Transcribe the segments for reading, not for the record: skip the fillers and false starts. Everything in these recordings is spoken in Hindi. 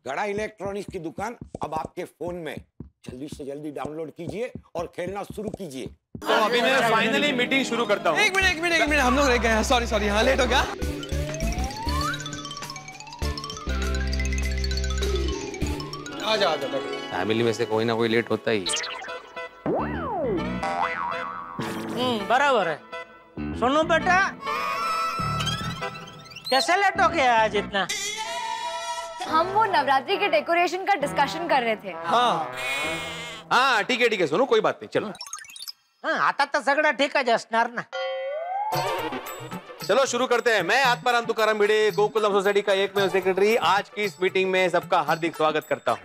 गड़ा इलेक्ट्रॉनिक्स की दुकान अब आपके फोन में। जल्दी से जल्दी डाउनलोड कीजिए और खेलना शुरू कीजिए। तो अभी मैं फाइनली मीटिंग शुरू करता हूँ। एक मिनट हम लोग रह गए हैं। सॉरी हाँ लेट हो गया। आजा फैमिली में से कोई ना कोई लेट होता ही। बराबर है। सुनो बेटा, कैसे लेट हो गया आज इतना? हम वो नवरात्रि के डेकोरेशन का डिस्कशन कर रहे थे। हाँ ठीक है सुनो, कोई बात नहीं, चलो। हाँ, आता तो सगळं ठीकच असणार ना। चलो शुरू करते हैं। मैं आत्माराम तुकाराम भिड़े, गोकुलधाम सोसाइटी का एकमेव सेक्रेटरी, आज की इस मीटिंग में सबका हार्दिक स्वागत करता हूँ।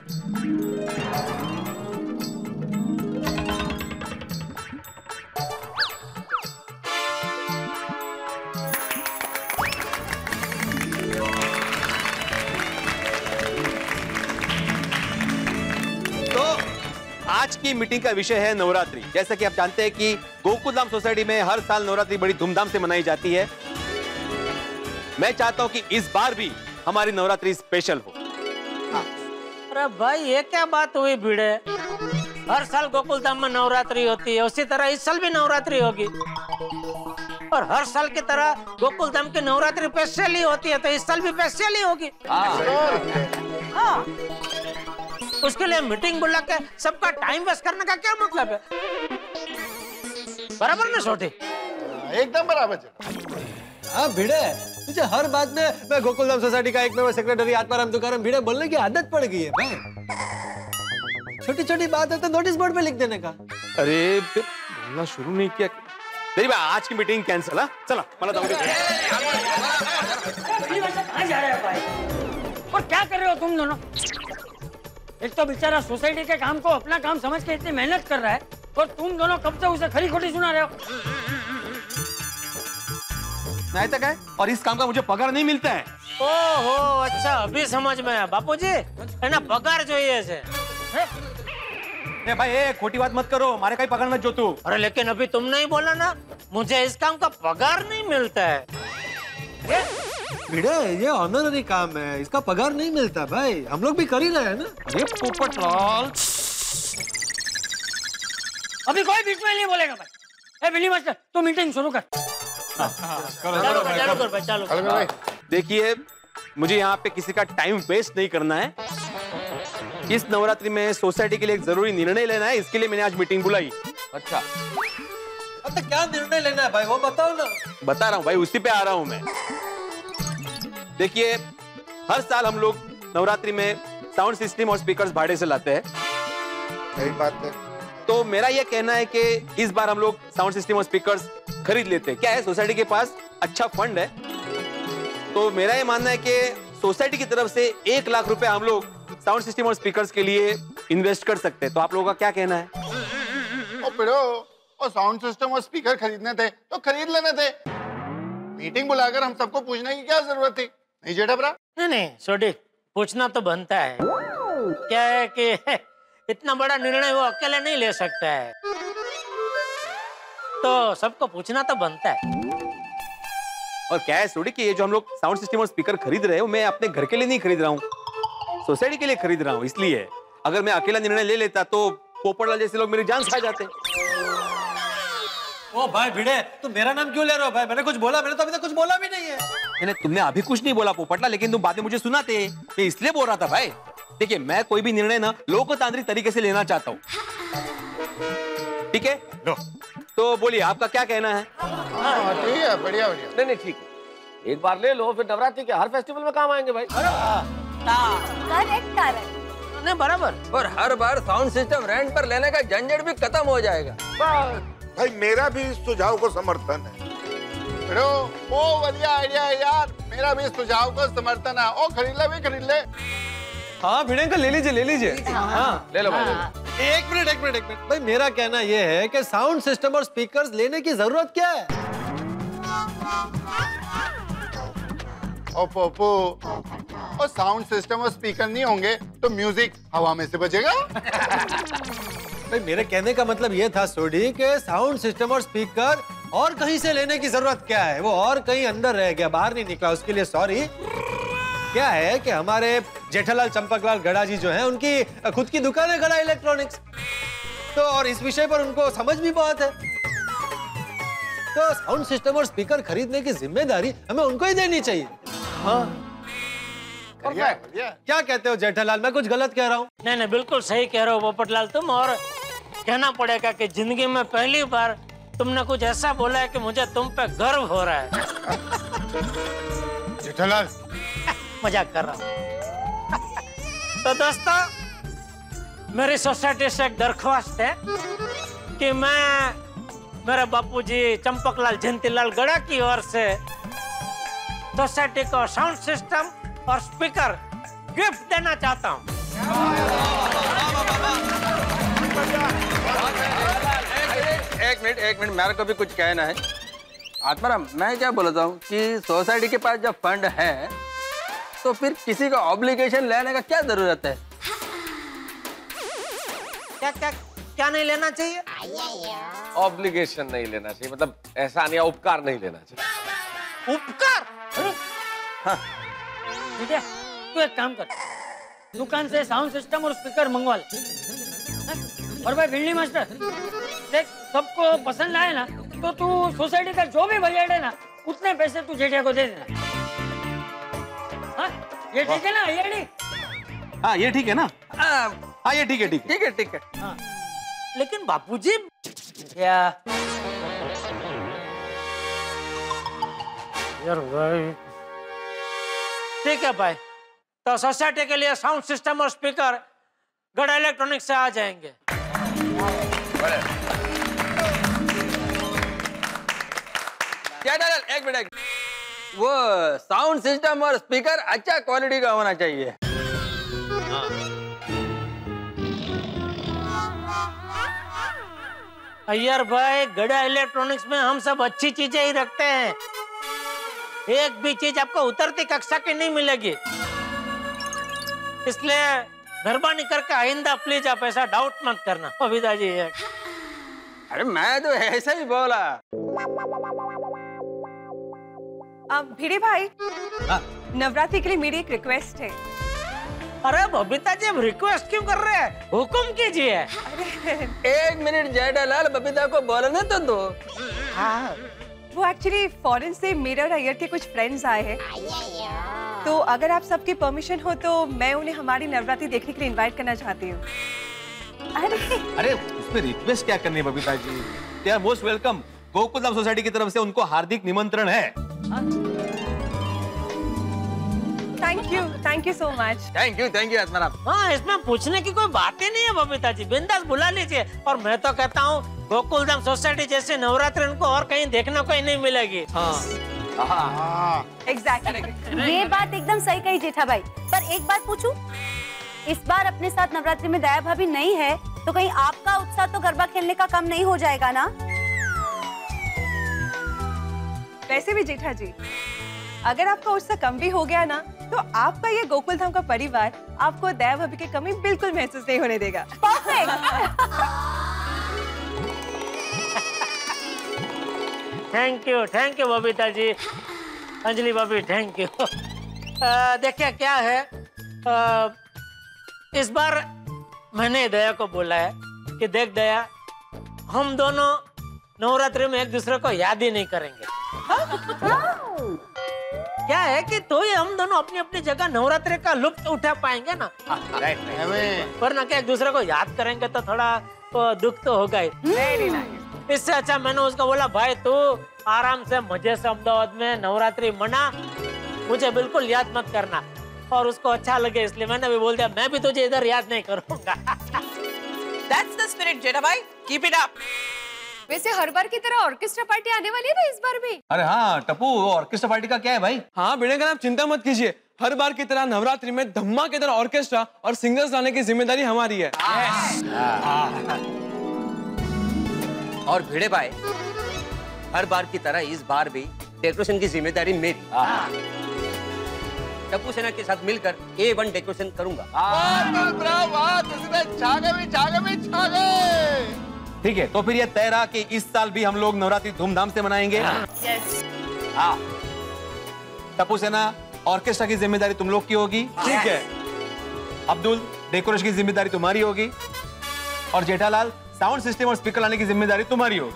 आज की मीटिंग का विषय है नवरात्रि। जैसा कि आप जानते हैं कि गोकुलधाम सोसाइटी में हर साल नवरात्रि बड़ी धूमधाम से मनाई जाती है। मैं चाहता हूं कि इस बार भी हमारी नवरात्रि स्पेशल हो। अरे भाई, ये क्या बात हुई भिड़े? हर साल गोकुलधाम में नवरात्रि होती है, उसी तरह इस साल भी नवरात्रि होगी। और हर साल की तरह गोकुलधाम की नवरात्रि स्पेशल ही होती है, तो इस साल भी स्पेशल ही होगी। हाँ। उसके लिए मीटिंग बुला के सबका टाइम वेस्ट करने का क्या मतलब है? बराबर ना छोटे? एकदम बराबर। हाँ भिड़े, तुझे हर बात में मैं गोकुलधाम सोसाइटी का एकमेव सेक्रेटरी आत्माराम तुकाराम भिड़े बोलने की आदत पड़ गई है भाई। छोटी छोटी बात है तो नोटिस बोर्ड पे लिख देने का। अरे फिर बोलना शुरू नहीं किया। नहीं भाई, आज की मीटिंग कैंसिल। है चला मला कहाँ जा रहे हो भाई? और क्या कर रहे हो तुम दोनों? एक तो बेचारा सोसाइटी के काम को अपना काम समझ के इतनी मेहनत कर रहा है, और तुम दोनों कब से उसे खरी खोटी सुना रहे हो। नहीं तक है, और इस काम का मुझे पगार नहीं मिलता है। ओहो, अच्छा अभी समझ में आया। बापूजी है ना, पगार જોઈએ છે। ए भाई, ए खोटी बात मत करो, हमारे कहीं पगार मत जो तू। अरे लेकिन अभी तुम नहीं बोला ना, मुझे इस काम का पगार नहीं मिलता है। भिड़े, ये ऑनररी काम है, इसका पगार नहीं मिलता भाई। हम लोग भी कर ही रहे हैं ना। अरे पोपटलाल, अभी कोई बीच में नहीं बोलेगा भाई। बिली मास्टर, तू मीटिंग शुरू कर। चलो। देखिए, मुझे यहाँ पे किसी का टाइम वेस्ट नहीं करना है। इस नवरात्रि में सोसाइटी के लिए एक जरूरी निर्णय लेना है, इसके लिए मैंने आज मीटिंग बुलाई। अच्छा, अब तो क्या निर्णय लेना है भाई, वो बताओ ना। बता रहा हूँ भाई, उसी पे आ रहा हूँ मैं। देखिए, हर साल हम लोग नवरात्रि में साउंड सिस्टम और स्पीकर्स भाड़े से लाते हैं। सही बात है। तो मेरा यह कहना है कि इस बार हम लोग साउंड सिस्टम और स्पीकर्स खरीद लेते हैं। क्या है, सोसाइटी के पास अच्छा फंड है, तो मेरा ये मानना है कि सोसाइटी की तरफ से 1 लाख रुपए हम लोग साउंड सिस्टम और स्पीकर्स के लिए इन्वेस्ट कर सकते हैं। तो आप लोगों का क्या कहना है? और साउंड सिस्टम और स्पीकर खरीदने थे तो खरीद लेने थे। मीटिंग बुलाकर हम सबको पूछने की क्या जरूरत थी? नहीं जेठा ब्रा? नहीं छोटी, पूछना तो बनता है। क्या है कि इतना बड़ा निर्णय वो अकेले नहीं ले सकता है, तो सबको पूछना तो बनता है। और क्या है सोडी कि ये जो हम लोग साउंड सिस्टम और स्पीकर खरीद रहे हैं, मैं अपने घर के लिए नहीं खरीद रहा हूँ, सोसाइटी के लिए खरीद रहा हूँ। इसलिए अगर मैं अकेला निर्णय ले लेता तो पोपटलाल जैसे लोग मेरी जान खा जाते। ओ भाई भिड़े, तुम मेरा नाम क्यों ले रहे हो भाई? मैंने कुछ बोला? मैंने तो अभी तक कुछ बोला भी नहीं है। नहीं, तुमने अभी कुछ नहीं बोला पोपटलाल, लेकिन तुम बाद में मुझे सुनाते। मैं इसलिए बोल रहा था भाई। देखिए, मैं कोई भी निर्णय ना लोकतांत्रिक तरीके से लेना चाहता हूँ। ठीक है, तो बोलिए आपका क्या कहना है? ठीक है, बढ़िया बढ़िया। नहीं ठीक है, एक बार ले लो, फिर नवरात्रि के हर फेस्टिवल में काम आएंगे भाई। करेक्ट। नहीं बराबर। और हर बार साउंड सिस्टम रेंट पर लेने का झंझट भी खत्म हो जाएगा। भाई मेरा भी इस सुझाव को समर्थन है। ओ बढ़िया आइडिया है यार, मेरा भी इस सुझाव को समर्थन है। ओ खरीद ले। हाँ भिड़े अंकल, ले लीजिए। हाँ ले लो भाई। एक मिनट भाई, मेरा कहना यह है कि साउंड सिस्टम और स्पीकर्स लेने की जरूरत क्या है? ओ पोपो, और साउंड सिस्टम और स्पीकर नहीं होंगे तो म्यूजिक हवा में से बजेगा। भाई मेरे कहने का मतलब ये था सोडी कि साउंड सिस्टम और स्पीकर और कहीं से लेने की जरूरत क्या है? वो और कहीं अंदर रह गया, बाहर नहीं निकला, उसके लिए सॉरी। क्या है कि हमारे जेठालाल चंपकलाल गड़ा जी जो है उनकी खुद की दुकान है गड़ा इलेक्ट्रॉनिक्स, तो और इस विषय पर उनको समझ भी बहुत है, तो साउंड सिस्टम और स्पीकर खरीदने की जिम्मेदारी हमें उनको ही देनी चाहिए। हाँ क्या कहते हो जेठालाल, मैं कुछ गलत कह रहा हूँ? नहीं नहीं, बिल्कुल सही कह रहे हो पोपटलाल तुम, और कहना पड़ेगा कि जिंदगी में पहली बार तुमने कुछ ऐसा बोला है कि मुझे तुम पे गर्व हो रहा है। जेठालाल मजाक कर रहा हूँ। तो दोस्तों, मेरी सोसाइटी से एक दरख्वास्त है कि मैं मेरे बापूजी चंपकलाल जयंतीलाल गड़ा की ओर से सोसाइटी को साउंड सिस्टम और स्पीकर गिफ्ट देना चाहता हूँ। एक मिनट मेरे को भी कुछ कहना है। आत्माराम, मैं क्या बोलता हूँ कि सोसाइटी के पास जब फंड है तो फिर किसी का ऑब्लिगेशन लेने का क्या जरूरत है? क्या क्या क्या नहीं लेना चाहिए? ऑब्लिगेशन नहीं लेना चाहिए, मतलब एहसान या उपकार नहीं लेना चाहिए। उपकार? हाँ। ठीक है, तू एक काम कर, दुकान से साउंड सिस्टम और स्पीकर मंगवा ले। और भाई भिंडी मास्टर, देख सबको पसंद आए ना तो तू सोसाइटी का जो भी बजट है ना उतने पैसे तू जेठिया को दे देना। हाँ, ये ठीक है ना? ये हाँ ये ठीक है ना? हाँ ये ठीक है, ठीक है, ठीक है। हाँ। लेकिन बापूजी क्या यार भाई, ठीक है भाई, तो सोसाइटी के लिए साउंड सिस्टम और स्पीकर गड़ा इलेक्ट्रॉनिक्स से आ जाएंगे। एक मिनट, वो साउंड सिस्टम और स्पीकर अच्छा क्वालिटी का होना चाहिए। अय्यर भाई, गड़ा इलेक्ट्रॉनिक्स में हम सब अच्छी चीजें ही रखते हैं, एक भी चीज आपको उतरती कक्षा की नहीं मिलेगी, इसलिए मेहरबानी करके आइंदा प्लीज आप ऐसा डाउट मत करना। बबीता जी, अरे मैं तो ऐसा ही बोला। भिड़े भाई, नवरात्रि के लिए मेरी एक रिक्वेस्ट है। अरे बबीता जी, रिक्वेस्ट क्यों कर रहे हैं, हुक्म कीजिए। एक मिनट जेठालाल, बबीता को बोलने तो दो। हाँ, वो एक्चुअली फॉरेन से मेरे और अय्यर के कुछ फ्रेंड्स आए हैं, तो अगर आप सबकी परमिशन हो तो मैं उन्हें हमारी नवरात्रि देखने के लिए इनवाइट करना चाहती हूँ। अरे उसमें रिक्वेस्ट क्या करनी है Babita ji, they are most welcome. Gokuldham society की तरफ से उनको हार्दिक निमंत्रण है। Thank you so much. Thank you Atmaram. हाँ, इसमें पूछने की कोई बात ही नहीं है बबीता जी, बिंदास बुला लीजिए। और मैं तो कहता हूँ गोकुलधाम सोसाइटी जैसे नवरात्रि उनको और कहीं देखने को ही नहीं मिलेगी। एग्जैक्टली। ये बात एकदम सही कही जेठा भाई, पर एक बात पूछूं, इस बार अपने साथ नवरात्रि में दया भाभी नहीं है तो कहीं आपका उत्साह तो गरबा खेलने का कम नहीं हो जाएगा ना? वैसे भी जेठा जी, अगर आपका उत्साह कम भी हो गया ना तो आपका ये गोकुलधाम का परिवार आपको दया भाभी की कमी बिल्कुल महसूस नहीं होने देगा। थैंक यू बबीता जी, अंजलि भाभी, थैंक यू। देखिए क्या है, इस बार मैंने दया को बोला है कि देख दया, हम दोनों नवरात्रि में एक दूसरे को याद ही नहीं करेंगे। क्या है कि तो ही हम दोनों अपनी अपनी जगह नवरात्रि का लुत्फ उठा पाएंगे ना। वरना क्या एक दूसरे को याद करेंगे तो थोड़ा दुख तो होगा ही। इससे अच्छा मैंने उसको बोला, भाई तू आराम से मजे से अहमदाबाद में नवरात्रि मना, मुझे बिल्कुल याद मत करना। और उसको अच्छा लगे इसलिए मैंने भी बोल दिया, मैं भी तुझे इधर याद नहीं करूंगा। That's the spirit, जेठा भाई, keep it up। वैसे हर बार की तरह ऑर्केस्ट्रा पार्टी आने वाली है ना इस बार भी? अरे हाँ टप्पू, ऑर्केस्ट्रा पार्टी का क्या है भाई? हाँ भिड़ेंगन, आप चिंता मत कीजिए, हर बार की तरह नवरात्रि में धमाकेदार ऑर्केस्ट्रा और सिंगर्स लाने की जिम्मेदारी हमारी है। और भिड़े भाई, हर बार की तरह इस बार भी डेकोरेशन की जिम्मेदारी मेरी। टप्पू सेना के साथ मिलकर A1 डेकोरेशन करूंगा। ठीक है, तो फिर ये तय रहा कि इस साल भी हम लोग नवरात्रि धूमधाम से मनाएंगे। हाँ, टप्पू सेना, ऑर्केस्ट्रा की जिम्मेदारी तुम लोग की होगी। ठीक है। अब्दुल, डेकोरेशन की जिम्मेदारी तुम्हारी होगी, और जेठालाल, साउंड सिस्टम और स्पीकर लाने की जिम्मेदारी तुम्हारी होगी।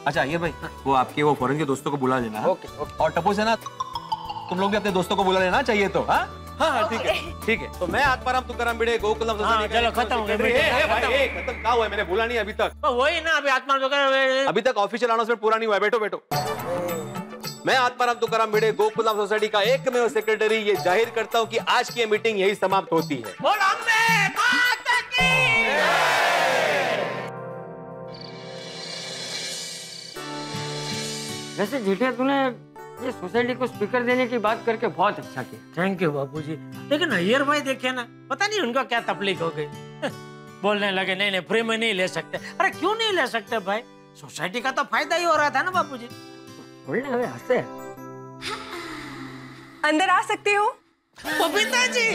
अच्छा ये भाई, वो आपके वो फॉरेन के दोस्तों को बुला लेना। Okay okay. और टप्पू सेना, तुम लोग भी अपने दोस्तों को बुला लेना चाहिए तो। हाँ हाँ ठीक है ठीक है। तो मैं आत्माराम तुकाराम भिड़े गोकुलधाम सोसाइटी का चलो खत्म हो गया। खत्म क्या हुआ है, मैंने बोला नहीं अभी तक। वही ना, अभी आत्माराम अभी तक ऑफिशियल अनाउंसमेंट पूरा नहीं हुआ है। बैठो बैठो। मैं आत्माराम तुकाराम भिड़े गोकुलधाम सोसाइटी का एकमेव सेक्रेटरी ये जाहिर करता हूँ कि आज की मीटिंग यही समाप्त होती है। बोल अम्बे माता की। वैसे जेठिया, तूने ये सोसाइटी को स्पीकर देने की बात करके बहुत अच्छा किया। थैंक यू बाबूजी। लेकिन अय्यर भाई देखिए ना, पता नहीं उनको क्या तकलीफ हो गई। बोलने लगे नहीं नहीं फ्री में नहीं ले सकते। अरे क्यों नहीं ले सकते भाई, सोसाइटी का तो फायदा ही हो रहा था ना बाबूजी। बोलने लगे हंसे। अंदर आ सकते हो? बबीता जी,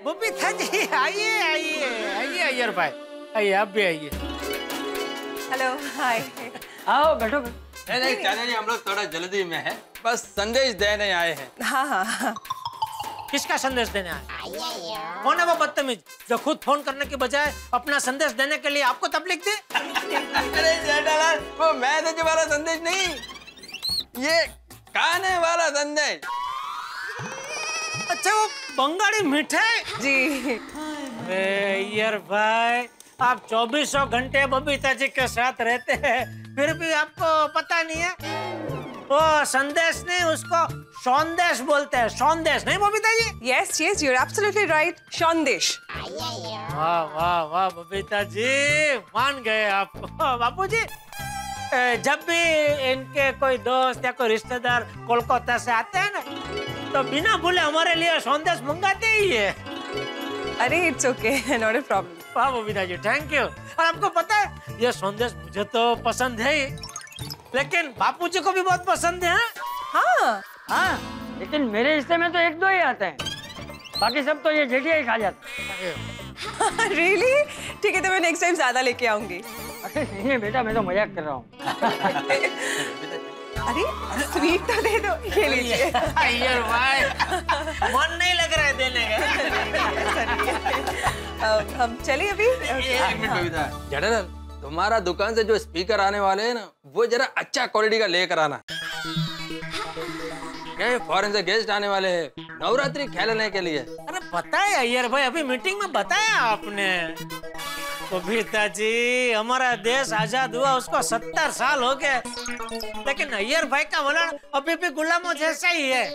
बबीता जी आइए आइए आइए अय्यर भाई, आइए आप भी आइए। Hello hi. आओ बैठो। नहीं चाचा जी, हम लोग थोड़ा जल्दी में है, बस संदेश देने आए हैं। हाँ हाँ। किसका संदेश देने आए? कौन है वो बदतमीज जो खुद फोन करने की बजाय अपना संदेश देने के लिए आपको तकलीफ दे? अरे जेठालाल, वो मैसेज वाला संदेश नहीं, ये खाने वाला संदेश। अच्छा वो बंगाली मिठाई जी। अरे यार भाई, आप 2400 घंटे बबीता जी के साथ रहते हैं, फिर भी आपको पता नहीं है? वो संदेश नहीं, उसको सौंदेश बोलते हैं। सौंदेश नहीं Babita ji? Yes yes, you are absolutely right, sandesh. वाह वाह वाह बबीता जी, मान गए आपको। बापूजी, जब भी इनके कोई दोस्त या कोई रिश्तेदार कोलकाता से आते हैं ना, तो बिना भूले हमारे लिए सौंदेश मंगाते ही है। अरे it's okay, not a problem. वाह बबीता जी, थैंक यू। और आपको पता है ये संदेश मुझे तो पसंद है ही, लेकिन बापूजी को भी बहुत पसंद है। हाँ हाँ, लेकिन मेरे हिस्से में तो 1-2 ही आते हैं, बाकी सब तो ये जेठिया ही खा जाते हैं। रियली? ठीक है, तो मैं नेक्स्ट टाइम ज्यादा लेके आऊंगी। अरे नहीं बेटा, मैं तो मजाक कर रहा हूँ। अरे स्वीट तो दे दो, ये लीजिए। अय्यर भाई, मन नहीं लग रहा है देने का। हम चले अभी? एक मिनट बबीता, जेठालाल, तुम्हारा दुकान से जो स्पीकर आने वाले हैं ना, वो जरा अच्छा क्वालिटी का लेकर आना। क्या फॉरेन से गेस्ट आने वाले हैं नवरात्रि खेलने के लिए। अरे बताया अय्यर भाई, अभी मीटिंग में बताया आपने। बबीता जी, हमारा देश आजाद हुआ उसको 70 साल हो गए, लेकिन अय्यर भाई का वलन अभी भी गुलामों जैसा ही है।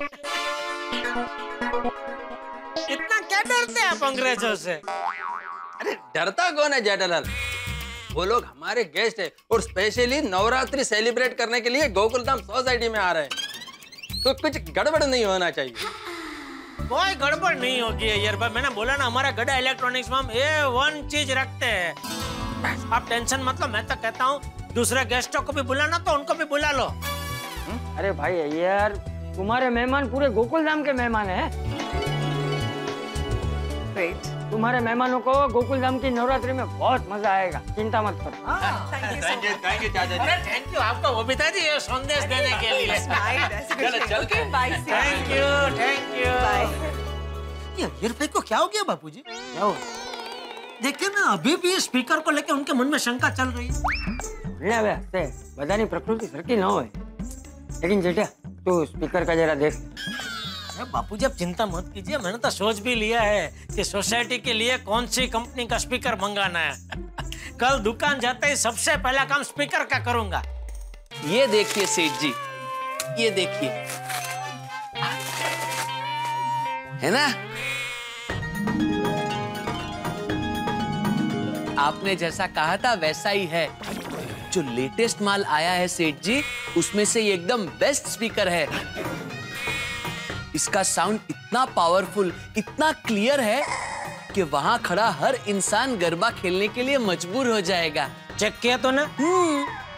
इतना क्या डरते हैं आप अंग्रेजों से? अरे डरता कौन है जेठालाल, वो लोग हमारे गेस्ट है और स्पेशली नवरात्रि सेलिब्रेट करने के लिए गोकुलधाम सोसाइटी में आ रहे हैं, तो कुछ गड़बड़ नहीं होना चाहिए। कोई गड़बड़ नहीं होगी यार भाई, मैंने बोला ना हमारा गड़ा इलेक्ट्रॉनिक्स में हम A1 चीज रखते हैं। आप टेंशन मत लो, मैं तो कहता हूँ दूसरे गेस्टों को भी बुलाना तो उनको भी बुला लो। अरे भाई यार, तुम्हारे मेहमान पूरे गोकुलधाम के मेहमान हैं। तुम्हारे मेहमानों को गोकुलधाम की नवरात्रि में बहुत मजा आएगा, चिंता मत करो। थैंक यू चाचा जी। थैंक यू आपको बबीता जी ये संदेश देने के लिए। चल के थैंक यू। ये अय्यर भाई को क्या हो गया बापूजी? क्या हो? देखिए ना, अभी भी स्पीकर को लेकर उनके मन में शंका चल रही है। बधानी प्रकृति सरकी ना हो, लेकिन जेठिया तू स्पीकर का जरा देख। बापूजी आप चिंता मत कीजिए, मैंने तो सोच भी लिया है कि सोसाइटी के लिए कौन सी कंपनी का स्पीकर मंगाना है। कल दुकान जाते ही सबसे पहला काम स्पीकर का करूंगा। ये देखिए सेठ जी, ये देखिए, है ना? आपने जैसा कहा था वैसा ही है। जो लेटेस्ट माल आया है सेठ जी, उसमें से ये एकदम बेस्ट स्पीकर है। इसका साउंड इतना पावरफुल, इतना क्लियर है कि वहां खड़ा हर इंसान गरबा खेलने के लिए मजबूर हो जाएगा। चेक किया तो ना?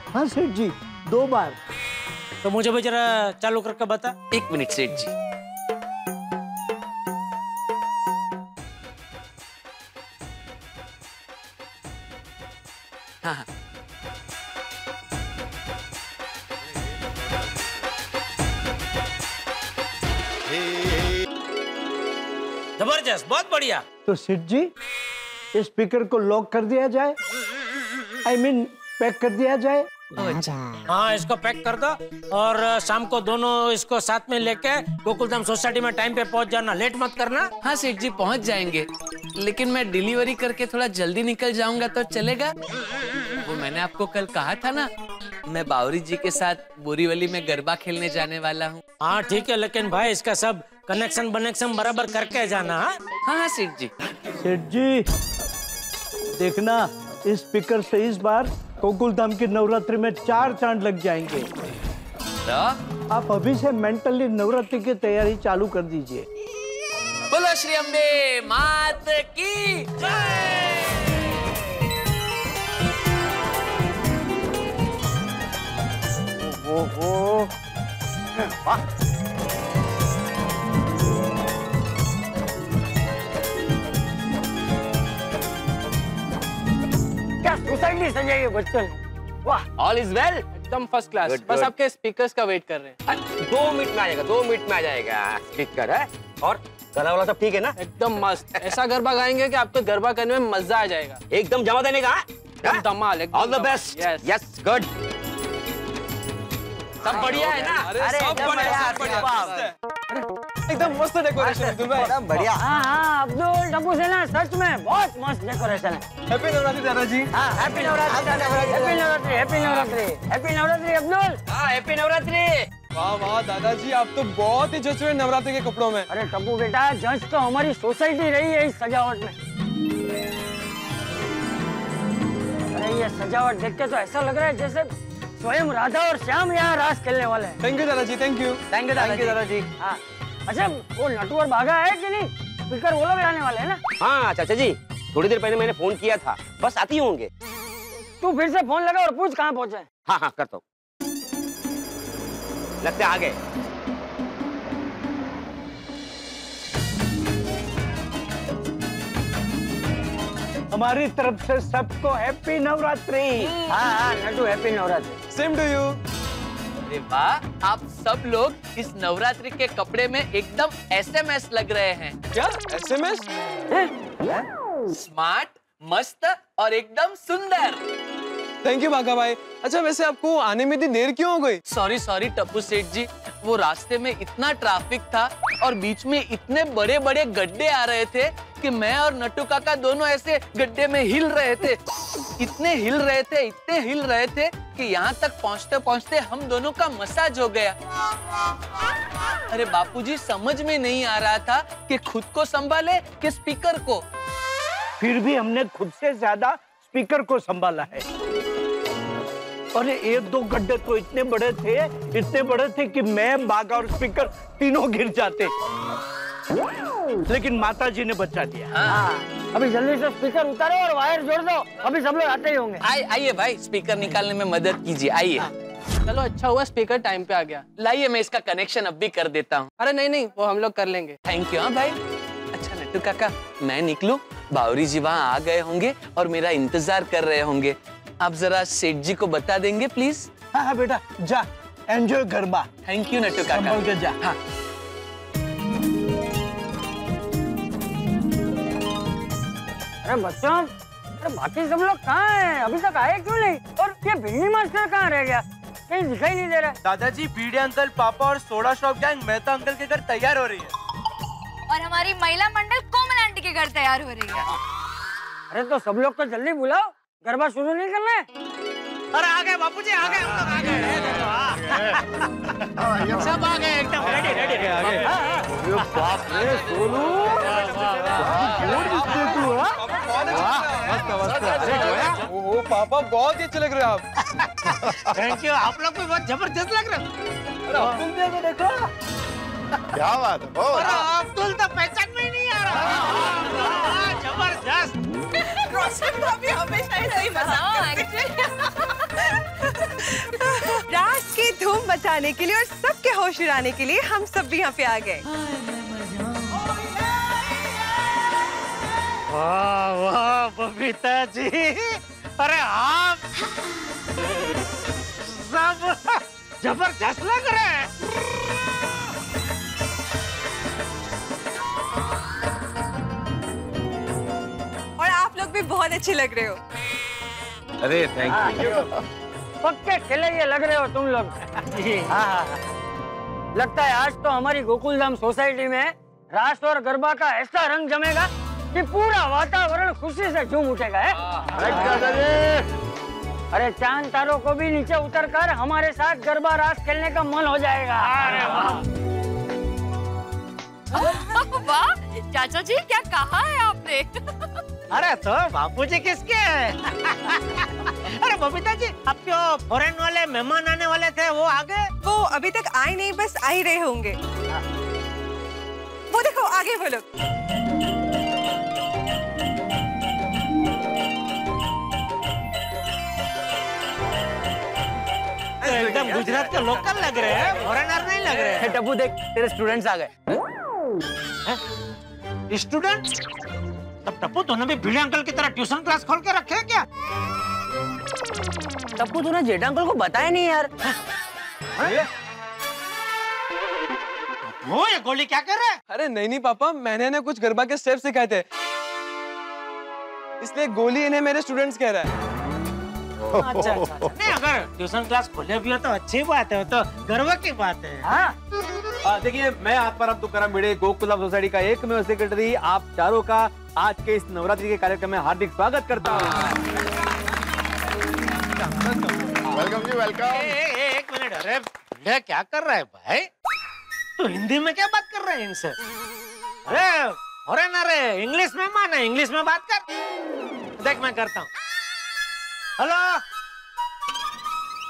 हाँ सेठ जी, 2 बार। तो मुझे भी जरा चालू करके बता। 1 मिनट सेठ जी। हाँ हाँ, हे जबरदस्त, बहुत बढ़िया। तो सेठ जी, इस स्पीकर को लॉक कर दिया जाए, I mean, पैक कर दिया जाए। हाँ, इसको पैक कर दो और शाम को दोनों इसको साथ में लेके गोकुलधाम सोसाइटी में टाइम पे पहुंच जाना, लेट मत करना। हाँ सेठ जी, पहुंच जाएंगे, लेकिन मैं डिलीवरी करके थोड़ा जल्दी निकल जाऊंगा तो चलेगा? वो मैंने आपको कल कहा था ना, मैं बावरी जी के साथ बोरीवली में गरबा खेलने जाने वाला हूँ। हाँ ठीक है, लेकिन भाई इसका सब कनेक्शन बराबर करके जाना। हाँ सेठ जी। सेठ जी, देखना इस स्पीकर से इस बार गोकुलधाम की नवरात्रि में 4 चांद लग जाएंगे। आप अभी से मेंटली नवरात्रि की तैयारी चालू कर दीजिए। बोलो श्री अम्बे मात की जय। वाह, क्या सोसाइटी सजाई है बच्चों ने। वाह, ऑल इज वेल, एकदम फर्स्ट क्लास। Good, बस good. आपके स्पीकर्स का वेट कर रहे हैं। 2 मिनट में आ जाएगा, 2 मिनट में आ जाएगा स्पीकर है। और गला वाला सब ठीक है ना? एकदम मस्त। ऐसा गरबा गाएंगे कि आपको गरबा करने में मजा आ जाएगा। एकदम जमा देने का। एकदम धमाल। All the best. Yes, good. सब बढ़िया है ना? अरे सब बढ़िया, एकदम मस्त डेकोरेशन अब्दुल भाई। एकदम बढ़िया। हाँ अब्दुल, टप्पू सेना, सच में बहुत मस्त डेकोरेशन है। हैप्पी नवरात्रि दादाजी। हाँ, happy Navratri, happy Navratri, happy Navratri, happy Navratri Abdul. हाँ, हैप्पी नवरात्रि। वाह वाह दादाजी, आप तो बहुत ही जच रहे नवरात्रि के कपड़ों में। अरे टप्पू बेटा, जज तो हमारी सोसाइटी रही है इस सजावट में। अरे ये सजावट देख के तो ऐसा लग रहा है जैसे स्वयं राधा और श्याम यहाँ रास खेलने वाले हैं। थैंक यू दादाजी, थैंक यू। थैंक यू दादाजी। हाँ, अच्छा वो नटू और भागा है कि नहीं? स्पीकर वो लोग लाने वाले हैं ना? हाँ चाचा जी, थोड़ी देर पहले मैंने फोन किया था, बस आते ही होंगे। तू फिर से फोन लगा और पूछ कहाँ पहुँचे। हाँ हाँ करता हूँ, लगता है आ गए। हमारी तरफ से सबको हैप्पी नवरात्रि। हाँ हाँ Natu, happy Navratri. Same to you. अरे वाह, आप सब लोग इस नवरात्रि के कपड़े में एकदम एसएमएस लग रहे हैं। क्या एसएमएस? स्मार्ट, मस्त और एकदम सुंदर। थैंक यू भागा भाई। अच्छा वैसे आपको आने में इतनी देर क्यों हो गई? सॉरी टप्पू सेठ जी, वो रास्ते में इतना ट्रैफिक था और बीच में इतने बड़े बड़े गड्ढे आ रहे थे कि मैं और नट्टू काका दोनों ऐसे गड्ढे में हिल रहे थे। इतने हिल रहे थे कि यहाँ तक पहुँचते पहुँचते हम दोनों का मसाज हो गया। अरे बापूजी, समझ में नहीं आ रहा था कि खुद को संभाले कि स्पीकर को। फिर भी हमने खुद से ज्यादा स्पीकर को संभाला है। अरे 1-2 गड्ढे तो इतने बड़े थे कि मैं, बागा और स्पीकर तीनों गिर जाते, लेकिन माताजी ने बचा दिया। हाँ, अभी जल्दी से स्पीकर उतारो और वायर जोड़ दो, अभी सब लोग आते ही होंगे। आइए भाई, स्पीकर निकालने में मदद कीजिए, आइए। चलो अच्छा हुआ स्पीकर टाइम पे आ गया। लाइए, मैं इसका कनेक्शन अब भी कर देता हूँ। अरे नहीं, वो हम लोग कर लेंगे। Thank you. हाँ भाई। अच्छा नट्टू काका, मैं निकलूं? बावरी जी वहाँ आ गए होंगे और मेरा इंतजार कर रहे होंगे। आप जरा सेठ जी को बता देंगे प्लीज? हाँ बेटा, जा enjoy garba. Thank you Nattu काका। संभल के जा। हाँ। अरे बच्चों, अरे बाकी सब लोग कहाँ हैं? अभी तक आए क्यों नहीं? और ये भिंडी मास्टर कहाँ रह गया? कहीं दिखाई नहीं दे रहा। दादाजी, बीड़े अंकल, पापा और soda shop gang Mehta uncle के घर तैयार हो रही है। और हमारी महिला मंडल कोमल आंटी के घर तैयार हो रही है। अरे तो सब लोग को जल्दी बुलाओ, गरबा शुरू नहीं करना है? अरे आ गए बापूजी, आ गए, हम लोग आ गए। सब आ गए, एकदम रेडी। बाप रे सोनू, ओह पापा, बहुत ही अच्छे लग रहे हो आप। थैंक यू, आप लोग भी बहुत जबरदस्त लग रहे हो। अरे देखो, क्या बात है। अब्दुल तो पहचान में ही नहीं आ रहा। जबरदस्त। रोशन भाभी हमेशा ऐसे ही रात की धूम मचाने के लिए और सबके होश उड़ाने के लिए हम सब भी यहाँ पे आ गए। वाह वाह बबीता जी, अरे आप सब जबरदस्त लग रहे हैं। बहुत अच्छे लग रहे हो। अरे थैंक यू। पक्के खिलैये लग रहे हो तुम लोग। हाँ। लगता है आज तो हमारी गोकुलधाम सोसाइटी में रास और गरबा का ऐसा रंग जमेगा कि पूरा वातावरण खुशी से झूम उठेगा है? अरे चांद तारों को भी नीचे उतरकर हमारे साथ गरबा रास खेलने का मन हो जाएगा। अरे वाह चाचा जी, क्या कहा है आपने? अरे तो बापूजी किसके हैं? अरे बबीता जी, आपके फॉरेन वाले मेहमान आने वाले थे, वो आ गए? वो अभी तक आए नहीं, बस आ ही रहे होंगे। वो देखो आगे वो लोग। एकदम गुजरात के लोकल लग रहे हैं, फॉरेनर नहीं लग रहे हैं। टप्पू देख, तेरे स्टूडेंट्स आ गए। स्टूडेंट? तब टप्पू तूने भी भिड़े अंकल की तरह ट्यूशन क्लास खोल के रखे है क्या? टप्पू तूने जेठा अंकल को बताया नहीं यार। वो ये गोली क्या कर रहा है? अरे नहीं पापा, मैंने इन्हें कुछ गरबा के स्टेप सिखाए थे, इसलिए गोली इन्हें मेरे स्टूडेंट्स कह रहा है। अच्छा। नहीं, अगर ट्यूशन क्लास खोले भी हो तो अच्छी बात है, तो गर्व की बात है। हाँ। देखिए, मैं आत्माराम तुकाराम भिड़े गोकुलधाम सोसाइटी का एकमेव सेक्रेटरी आप चारों का आज के इस नवरात्रि के कार्यक्रम में हार्दिक स्वागत करता हूँ। वेलकम जी, वेलकम। एक मिनट, अरे भिड़े क्या कर रहा है भाई? तू हिंदी में क्या बात कर रहे हैं इनसे? अरे फॉरेनर है, इंग्लिश में माना, इंग्लिश में बात कर। देख मैं करता हूँ। Hello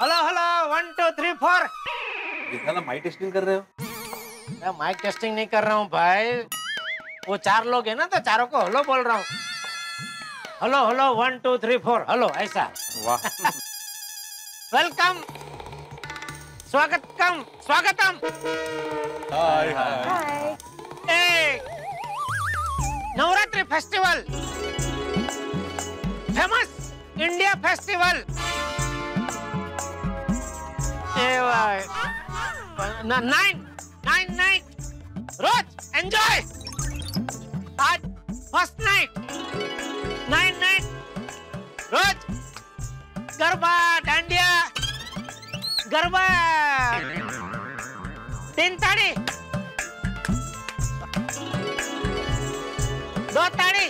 hello hello, 1 2 3 4। ये माइक टेस्टिंग कर रहे हो? मैं माइक टेस्टिंग नहीं कर रहा हूँ भाई, वो 4 लोग है ना, तो चारों को हेलो बोल रहा हूँ। हेलो हेलो 1 2 3 4 हेलो, ऐसा। वाह। वेलकम, स्वागतम, स्वागतम। Hi hi. Navratri festival, famous India festival. 9 रोज एंजॉय। आज फर्स्ट नाइट, 9 रोज गरबा, डांडिया, गरबा। 3 ताड़ी, 2 ताड़ी,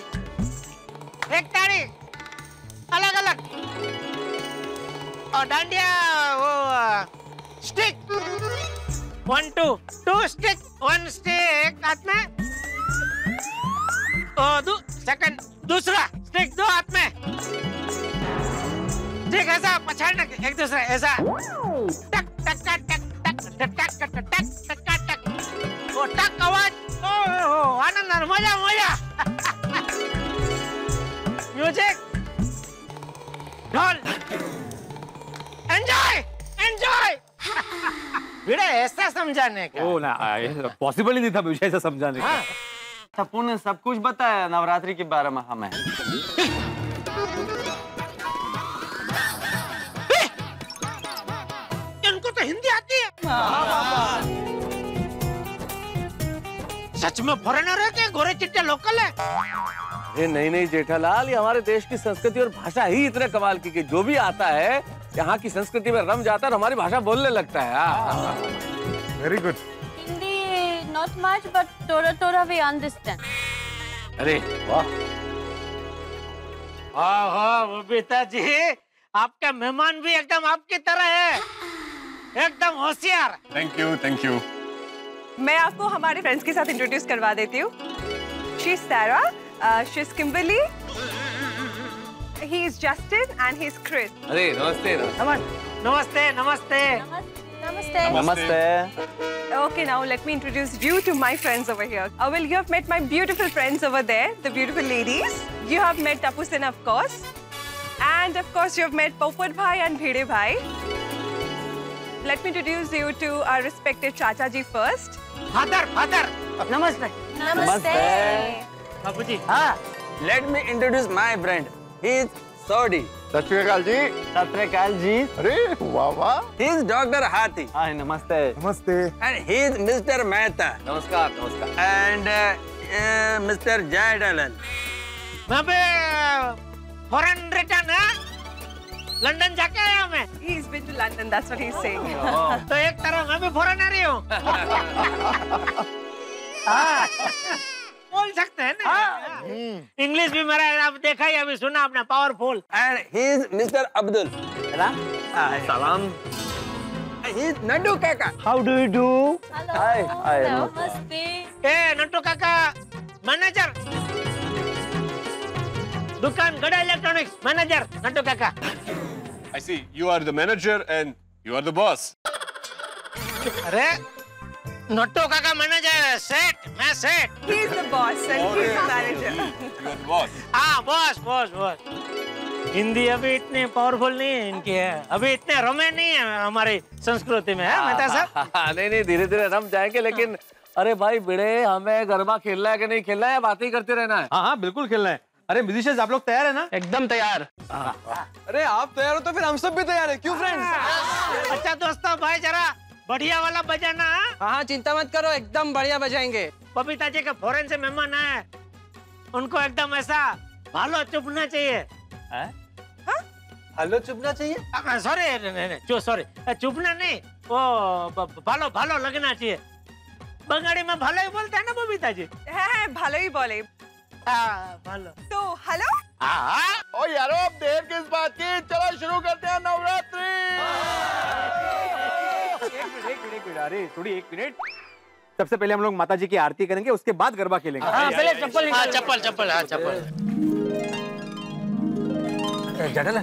1 ताड़ी, अलग अलग। और डांडिया वो स्टिक, 1 2 स्टिक, 1 स्टिक हाथ में, और सेकंड दूसरा स्टिक 2 हाथ में। ठीक ऐसा पछाड़ना एक दूसरे, ऐसा टक टक टक टक टक टक टक टक टक टक, वो टक आवाज। ओ आनंद, मजा मजा। म्यूजिक, ढोल, एंजॉय एंजॉय। भिड़े ऐसा समझाने का? ओ ना, पॉसिबल ही नहीं था मुझे ऐसा समझाने का। टप्पू ने सब कुछ बताया नवरात्रि के बारे में हमें। इनको तो हिंदी आती है। सच में फॉरेनर है क्या? गोरे चिट्टे लोकल है? ये नहीं जेठालाल, ये हमारे देश की संस्कृति और भाषा ही इतने कमाल की कि जो भी आता है यहाँ की संस्कृति में रम जाता है और हमारी भाषा बोलने लगता है। Very good. Hindi not much, but थोड़ा we understand. अरे वाह। हाँ बबीता जी, आपके मेहमान भी एकदम आपकी तरह है, एकदम होशियार। Thank you, thank you. मैं आपको हमारे फ्रेंड्स के साथ इंट्रोड्यूस करवा देती हूँ। She's Sarah, she's Kimberly, he's Justin and he's Chris. अरे नमस्ते। नमस्ते नमस्ते Namaste. नमस्ते। Okay, now let me introduce you to my friends over here. Well, you have met my beautiful friends over there, the beautiful ladies. You have met Tapu Sen, of course. And of course, you have met Popat Bhai and Bhide Bhai. Let me introduce you to our respected Chacha ji first. Father. नमस्ते। Namaste. बाबूजी। हाँ, let me introduce my friend. He is Sodi. सत श्री अकाल जी। सत श्री अकाल जी। अरे वाह वाह। He is Dr. Hathi. हाँ, नमस्ते। नमस्ते। And he is Mr. Mehta. नमस्कार नमस्कार। And Mr. Jai Dalal. मैं भी फॉरेन रिटर्न है, लंदन जाके आया मैं। He's been to London, that's what he's saying. तो एक तरह मैं भी फॉरेनर ही हूँ। बोल सकते हैं ना। इंग्लिश भी मेरा आप देखा ही अभी सुना आपने, powerful. And he is Mr. Abdul. सलाम। He is Nandu Kaka. How do you do? Hi. नमस्ते। ए नट्टू काका, मैनेजर दुकान गड़ा इलेक्ट्रॉनिक्स, मैनेजर नट्टू काका। I see. You are the manager and you are the boss. अरे नट्टू काका मैनेजर, सेठ, मैं सेठ। He's the boss and he's the manager. You are the boss. हाँ बॉस। हिंदी अभी इतनी पावरफुल नहीं है इनकी, है अभी इतने रमे नहीं है हमारी संस्कृति में, है मेहता साहब। नहीं धीरे धीरे रम जाएंगे, लेकिन अरे भाई भिड़े, हमें गरबा खेलना है कि नहीं खेलना है, बातें ही करते रहना है। हाँ बिल्कुल खेलना है। अरे म्यूजिशियंस आप लोग तैयार है ना? एकदम तैयार। अरे आप तैयार हो तो फिर हम सब भी तैयार है, क्यों फ्रेंड्स? अच्छा दोस्तों, भाई जरा बढ़िया वाला बजाना। हाँ चिंता मत करो, एकदम बढ़िया बजाएंगे। बबीता जी के फॉरेन से मेहमान आए, उनको एकदम ऐसा भालो चुपना चाहिए। हेलो चुपना चाहिए? सॉरी सॉरी, चुपना नहीं, वो भालो लगना चाहिए। बंगाली में भालो ही बोलता है ना बबीता जी? है भालो ही बोले। भालो। तो हेलो। ओ यारो, अब देर किस बात की, चलो शुरू करते हैं नवरात्रि। एक मिनट, अरे थोड़ी एक मिनट। सबसे पहले हम लोग माता जी की आरती करेंगे, उसके बाद गरबा खेलेंगे। पहले चप्पल। जटल,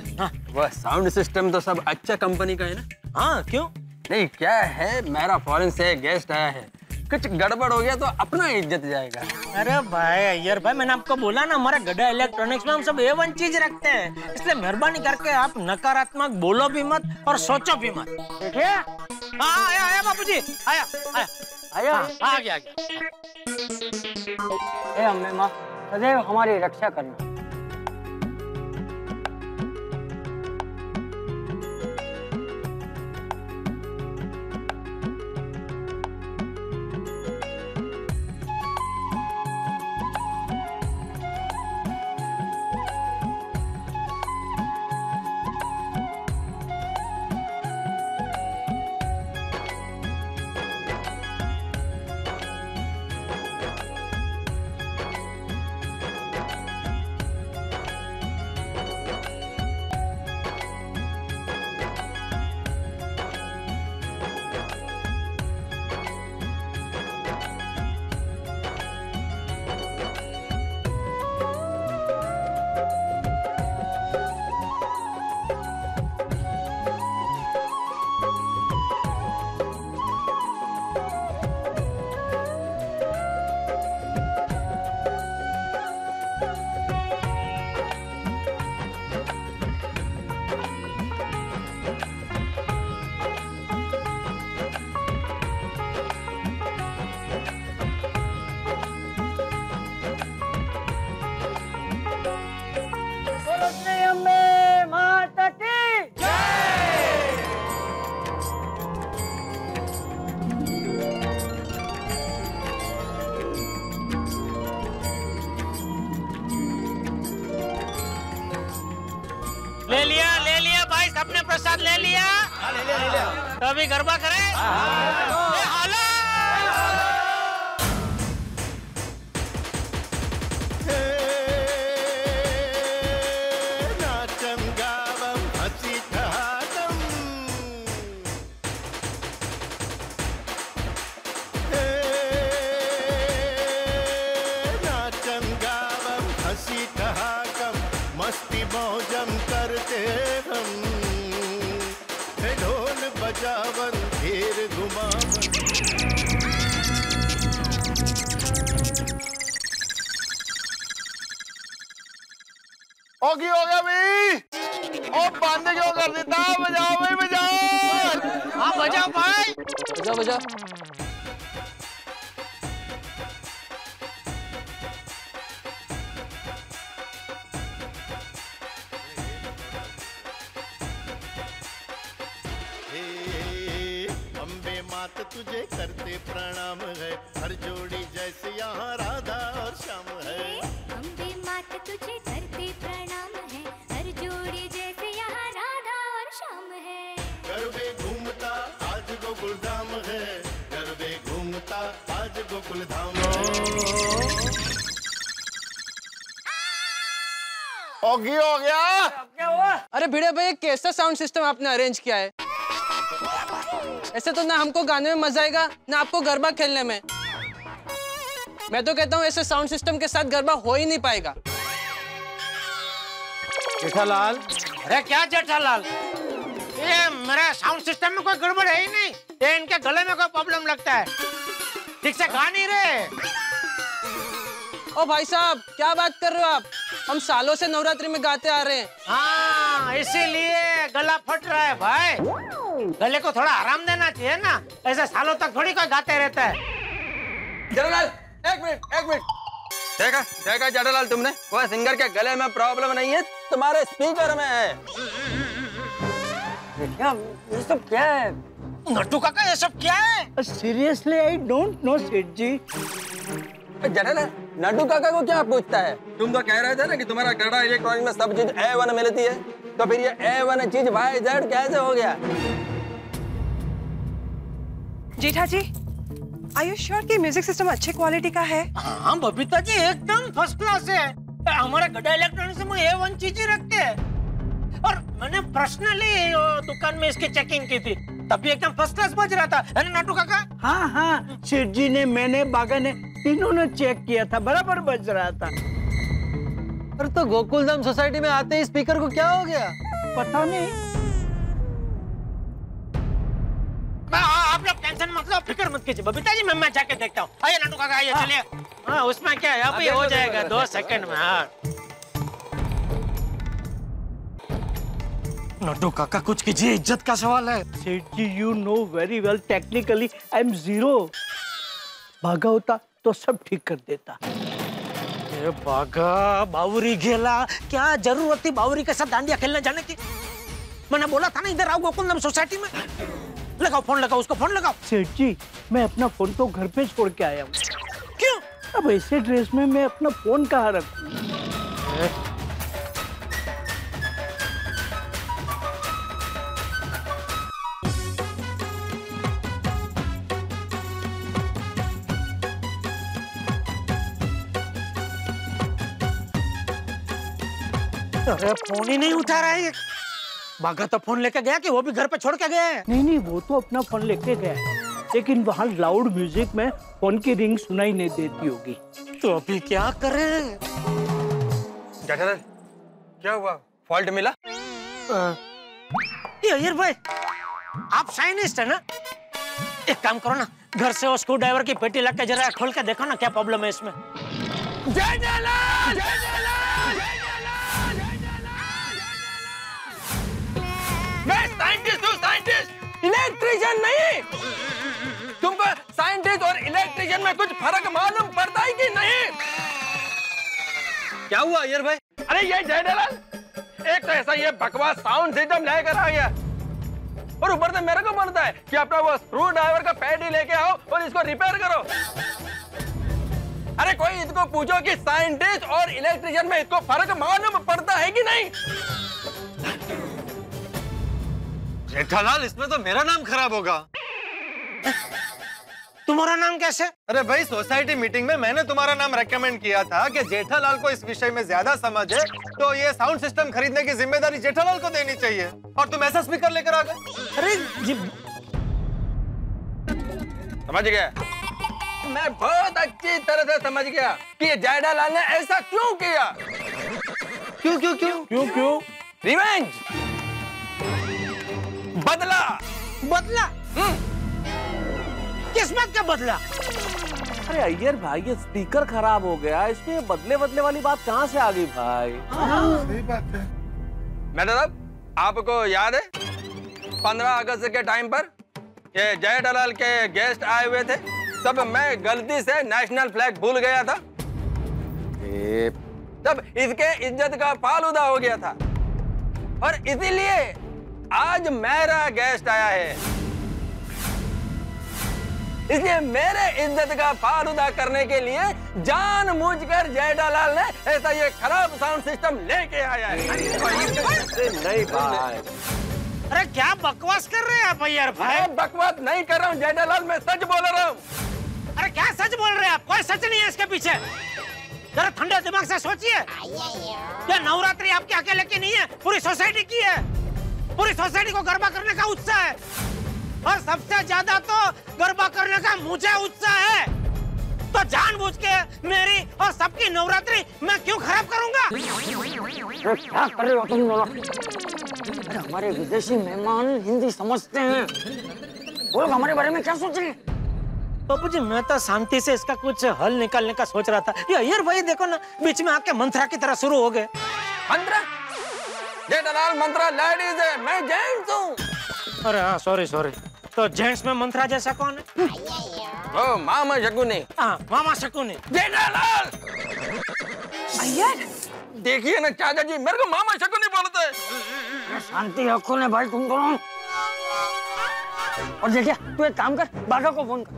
वह साउंड सिस्टम तो सब अच्छा कंपनी का है ना? हाँ क्यों? नहीं क्या है, मेरा फॉरेन से गेस्ट आया है, कुछ गड़बड़ हो गया तो अपना इज्जत जाएगा। अरे भाई अय्यर भाई, मैंने आपको बोला ना, हमारा गड्ढा इलेक्ट्रॉनिक्स में हम सब A1 चीज रखते हैं, इसलिए मेहरबानी करके आप नकारात्मक बोलो भी मत और सोचो भी मत, ठीक है? हाँ आया बापूजी, आया। आ गया। हे अम्मे माँ, सदैव हमारी रक्षा करना। ले लिया भाई, सबने प्रसाद ले लिया। तो अभी गरबा करें। हाला मस्ती मौजम करते हम, ढोल बजावन घेर घुमावन। हो गया भाई, और बांधे क्यों कर देता? बजाओ भाई बजाओ। हाँ बजाओ भाई, बजाओ। मात तुझे करते प्रणाम है, हर जोड़ी जैसे यहाँ राधा और श्याम है। अम्बे मात तुझे करते प्रणाम है, डॉगी हो गया। क्या हुआ? अरे भिड़े भाई, कैसा साउंड सिस्टम आपने अरेंज किया है? ऐसे तो ना हमको गाने में मजा आएगा ना आपको गरबा खेलने में। मैं तो कहता हूँ ऐसे साउंड सिस्टम के साथ गरबा हो ही नहीं पाएगा। जेठालाल। अरे क्या जेठालाल, ये मेरा साउंड सिस्टम में कोई गड़बड़ है ही नहीं। ये इनके गले में कोई प्रॉब्लम लगता है, ठीक से गा नहीं रहे। ओ भाई साहब, क्या बात कर रहे हो आप? हम सालों से नवरात्रि में गाते आ रहे हैं। हाँ, इसीलिए गला फट रहा है भाई। गले को थोड़ा आराम देना चाहिए ना, ऐसे सालों तक थोड़ी कोई गाते रहता है। जेठालाल, एक मिनट। देखा जेठालाल, तुमने वो सिंगर के गले में प्रॉब्लम नहीं है, तुम्हारे स्पीकर में है। क्या ये सब क्या है? नट्टू काका, ये सब क्या है? सीरियसली आई डोंट नो सेठ जी। जेठालाल, नड्डू काका को क्या पूछता है? तुम तो कह रहे थे ना कि तुम्हारा गड़ा इलेक्ट्रॉनिक में सब चीज A1 मिलती है, तो फिर ये A1 चीज YZ कैसे हो गया? जेठा जी, आर यू श्योर कि म्यूजिक सिस्टम अच्छे क्वालिटी का है? हाँ बबीता जी, एकदम फर्स्ट क्लास है। हमारे गड्ढा इलेक्ट्रॉनिक्स में A1 चीजें रखते हैं, और मैंने पर्सनली दुकान में इसकी चेकिंग की थी, तभी एकदम फर्स्ट क्लास बज रहा था, है ना नट्टू काका? हाँ, सेठ जी ने, मैंने, बागा ने, तीनों ने चेक किया था, बराबर बज रहा था। अरे तो गोकुलधाम सोसाइटी में आते ही स्पीकर को क्या हो गया? पता नहीं। आप लोग टेंशन मत लो, फिक्र मत कीजिए बबीता जी, मैं जाके देखता हूँ। आइए नट्टू काका, आइए, चलिए। हाँ, उसमें क्या है, अभी हो जाएगा 2 सेकंड में। हाँ नट्टू काका, कुछ कीजिए, इज्जत का सवाल है। Seth ji, you know very well, technically I am zero. भागा होता तो सब ठीक कर देता। ये बागा बावरी गेला, क्या जरूरत थी बावरी के साथ डांडिया खेलने जाने की? मैंने बोला था ना इधर आओ गोकुलधाम सोसाइटी में। लगाओ फोन, लगाओ उसको, फोन लगाओ। सेठ जी, मैं अपना फोन तो घर पे छोड़ के आया हूँ। क्यों? अब ऐसे ड्रेस में मैं अपना फोन कहाँ रखूं? अरे फोन ही नहीं उठा रहा है। बागा तो फोन लेके गया कि वो भी घर पे छोड़ के गया है? नहीं, वो तो अपना फोन लेके गया है, लेकिन वहाँ लाउड म्यूजिक में फोन की रिंग सुनाई नहीं देती होगी। तो अभी क्या करें? जेठालाल, क्या हुआ? फॉल्ट मिला? ये अय्यर भाई, आप साइनिस्ट है ना? एक काम करो ना, घर से वो स्क्रू ड्राइवर की पेटी लग के जरा खोल के देखो ना, क्या प्रॉब्लम है इसमें। जेठालाल! मैं साइंटिस्ट हूँ, साइंटिस्ट, इलेक्ट्रिशियन नहीं। तुमको साइंटिस्ट और इलेक्ट्रिशियन में कुछ फर्क मालूम पड़ता है कि नहीं? क्या हुआ अय्यर भाई? अरे ये जेठालाल, एक तो ऐसा ये बकवास साउंड सिस्टम लेकर आ गया, और ऊपर से मेरे को बोलता है कि अपना वो स्क्रू ड्राइवर का पैड ही लेके आओ और इसको रिपेयर करो। अरे कोई इसको पूछो कि साइंटिस्ट और इलेक्ट्रिशियन में इसको फर्क मालूम पड़ता है कि नहीं? जेठालाल, इसमें तो मेरा नाम खराब होगा। तुम्हारा नाम कैसे? अरे भाई, सोसाइटी मीटिंग में मैंने तुम्हारा नाम रेकमेंड किया था कि जेठालाल को इस विषय में ज्यादा समझ है, तो ये साउंड सिस्टम खरीदने की जिम्मेदारी जेठालाल को देनी चाहिए, और तुम ऐसा स्पीकर लेकर आ गए। अरे समझ गया, मैं बहुत अच्छी तरह से समझ गया कि जेठालाल ने ऐसा क्यों किया। क्यों? रिवेंज, बदला। बदला? किस बात का बदला? अरे अय्यर भाई, ये स्पीकर खराब हो गया, इसमें बदले वाली बात कहाँ से आ गई भाई? सही बात है। मैडम साहब, आपको याद है 15 अगस्त के टाइम पर ये जेठालाल के गेस्ट आए हुए थे, तब मैं गलती से नेशनल फ्लैग भूल गया था, तब इसके इज्जत का फालूदा हो गया था, और इसीलिए आज मेरा गेस्ट आया है, इसलिए मेरे इज्जत का फालूदा करने के लिए जानबूझकर जेठालाल ने ऐसा ये खराब साउंड सिस्टम लेके आया है। नहीं भाई, अरे क्या बकवास कर रहे हैं आप अय्यर भाई? बकवास नहीं कर रहा हूँ जेठालाल, मैं सच बोल रहा हूँ। अरे क्या सच बोल रहे हैं आप? कोई सच नहीं है इसके पीछे। जरा ठंडे दिमाग से सोचिए। ये नवरात्रि आपके अकेले की नहीं है, पूरी सोसाइटी की है। पूरी सोसाइटी को गरबा करने का उत्साह है और सबसे ज्यादा तो गरबा करने का मुझे उत्साह है। तो जानबूझ के मेरी और सबकी नवरात्रि मैं क्यों खराब करूंगा? क्या कर रहे हो तुम लोग? अरे हमारे विदेशी मेहमान हिंदी समझते हैं, वो लोग हमारे बारे में क्या सोच रहे हैं? बाबू जी मैं तो शांति से इसका कुछ हल निकालने का सोच रहा था। ये अय्यर भाई देखो ना, बीच में आके मंत्रा की तरह शुरू हो गए। मंत्रा? जेठालाल मंत्रा लेडीज है, मैं जेंट्स हूँ। अरे हाँ सॉरी। तो जेंट्स में मंत्रा जैसा कौन है? ओ मामा शकुनी। हाँ मामा शकुनी। जेठालाल अय्यर देखिए ना चाचा जी मेरे को मामा शकुनी बोलते हैं। शांति रखो ना भाई तुम दोनों। और जेठिया तू एक काम कर, बाघा को फोन कर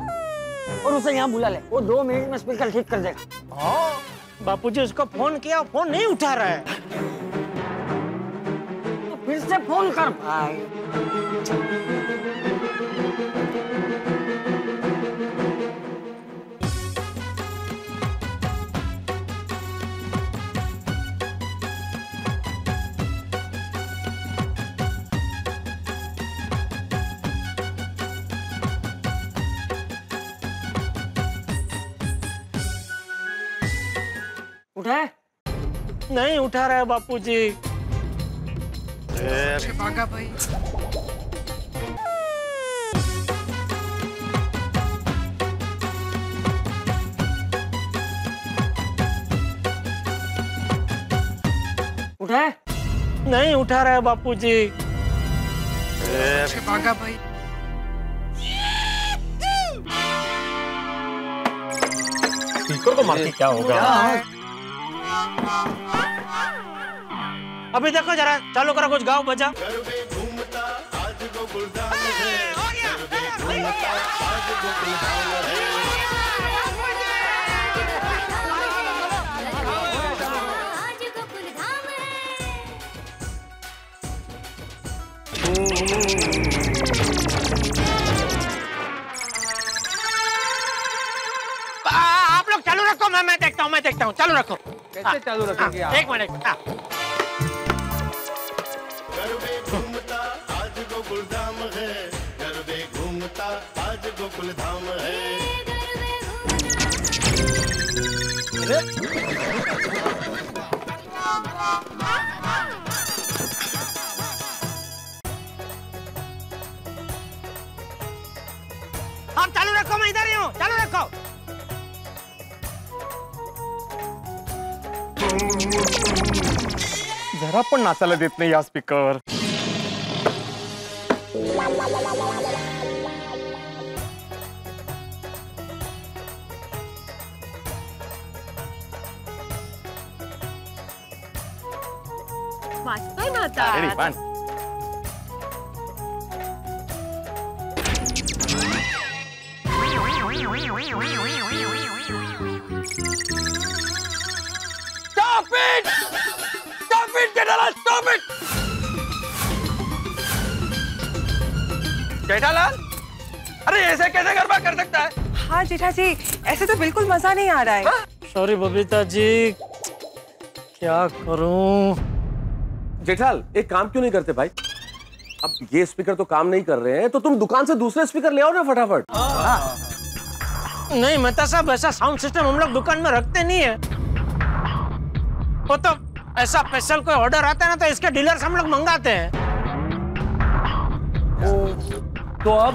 और उसे यहाँ बुला ले, वो 2 मिनट में स्पीकर ठीक कर देगा। हाँ बापूजी उसको फोन किया, फोन नहीं उठा रहा है। तो फिर से फोन कर भाई। उठा है? नहीं उठा रहा है बापूजी। बाघा भाई उठा है? नहीं उठा रहा है बापूजी। बाघा भाई स्पीकर को मार के क्या होगा? अभी देखो जरा, चालू करो कुछ गाओ बजा। आप लोग चालू रखो, मैं देखता हूँ, चालू रखो। कैसे चालू रखेंगे आप? एक मिनट। गरबे घूमता आज गोकुल धाम है, गरबे घूमता आज गोकुल धाम है। आप चालू रखो, मैं इधर ही हूँ, चालू रखो। जरा पण नाचायला देत नाही या स्पीकर। वाचतोय ना आता? रेडी पण Stop it! Stop it, Jethalal! Stop it! Jethalal, अरे ऐसे कैसे गरबा कर सकता है? हाँ जेठा जी, ऐसे तो बिल्कुल मजा नहीं आ रहा है। सॉरी बबीता जी, क्या करूं? जेठाल एक काम क्यों नहीं करते भाई? अब ये स्पीकर तो काम नहीं कर रहे हैं, तो तुम दुकान से दूसरे स्पीकर ले आओ ना फटाफट। नहीं मेहता साहब, ऐसा साउंड सिस्टम हम लोग दुकान में रखते नहीं है। वो तो ऐसा स्पेशल कोई ऑर्डर आता है ना, तो इसके डीलर्स हम लोग मंगाते हैं। तो अब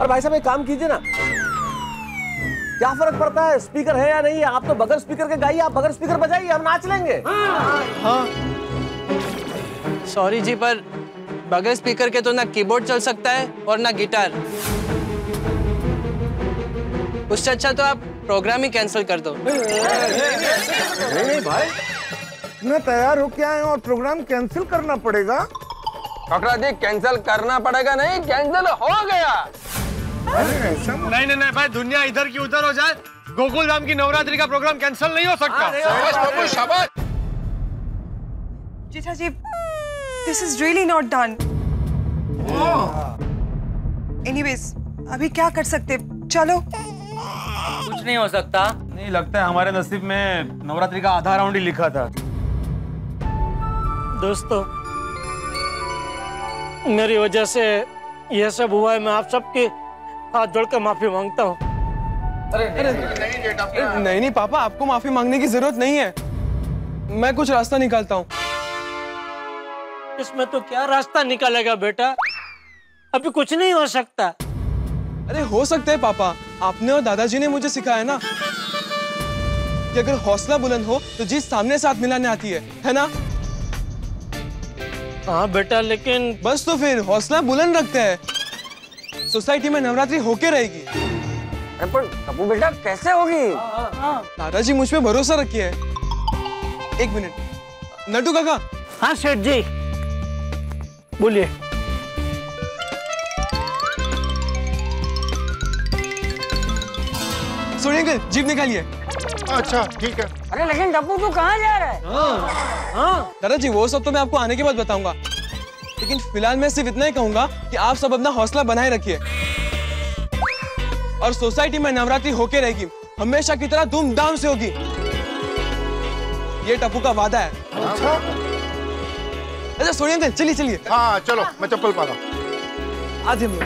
और भाई साहब एक काम कीजिए ना, क्या फर्क पड़ता है स्पीकर है या नहीं है? आप तो बगैर स्पीकर के गाइए, आप बगैर स्पीकर बजाइए, हम नाच लेंगे। हाँ सॉरी जी, पर बगैर स्पीकर के तो ना कीबोर्ड चल सकता है और ना गिटार। उससे अच्छा तो आप प्रोग्राम ही कैंसिल कर दो। नहीं भाई, इतना तैयार हो क्या है और प्रोग्राम कैंसिल करना पड़ेगा? ककरा जी कैंसिल करना पड़ेगा नहीं, कैंसिल हो गया। नहीं भाई, दुनिया इधर की उधर हो जाए, गोकुल धाम की नवरात्रि का प्रोग्राम कैंसिल नहीं हो सकता। जेठा जी This is really not done. Anyways, अभी क्या कर सकते? चलो। कुछ नहीं हो सकता। नहीं लगता है हमारे नसीब में नवरात्रि का आधा राउंड ही लिखा था। दोस्तों, मेरी वजह से यह सब हुआ है। मैं आप सबके हाथ जोड़कर माफी मांगता हूँ। नहीं पापा, आपको माफी मांगने की जरूरत नहीं है। मैं कुछ रास्ता निकालता हूँ। इसमें तो क्या रास्ता निकालेगा बेटा? अभी कुछ नहीं हो सकता। अरे हो सकता है पापा। आपने और दादाजी ने मुझे सिखाया ना कि अगर हौसला बुलंद हो तो जीत सामने साथ मिलाने आती है ना? हाँ बेटा, लेकिन बस तो फिर हौसला बुलंद रखते हैं। सोसाइटी में नवरात्रि होके रहेगी। पर टप्पू बेटा कैसे होगी? दादाजी मुझ पे भरोसा रखिए। एक मिनट, नट्टू काका। हाँ सेठ जी, बोलिए। सोनी अंकल, जीप निकालिए। अच्छा ठीक है। अरे लेकिन टप्पू तू कहाँ जा रहा है? दादाजी वो सब तो मैं आपको आने के बाद बताऊंगा, लेकिन फिलहाल मैं सिर्फ इतना ही कहूंगा कि आप सब अपना हौसला बनाए रखिए और सोसाइटी में नवरात्रि होके रहेगी, हमेशा की तरह धूमधाम से होगी। ये टप्पू का वादा है। अच्छा सोनी अंकल, चलिए चलिए। हाँ चलो, मैं चप्पल पा रहा हूँ। आज हम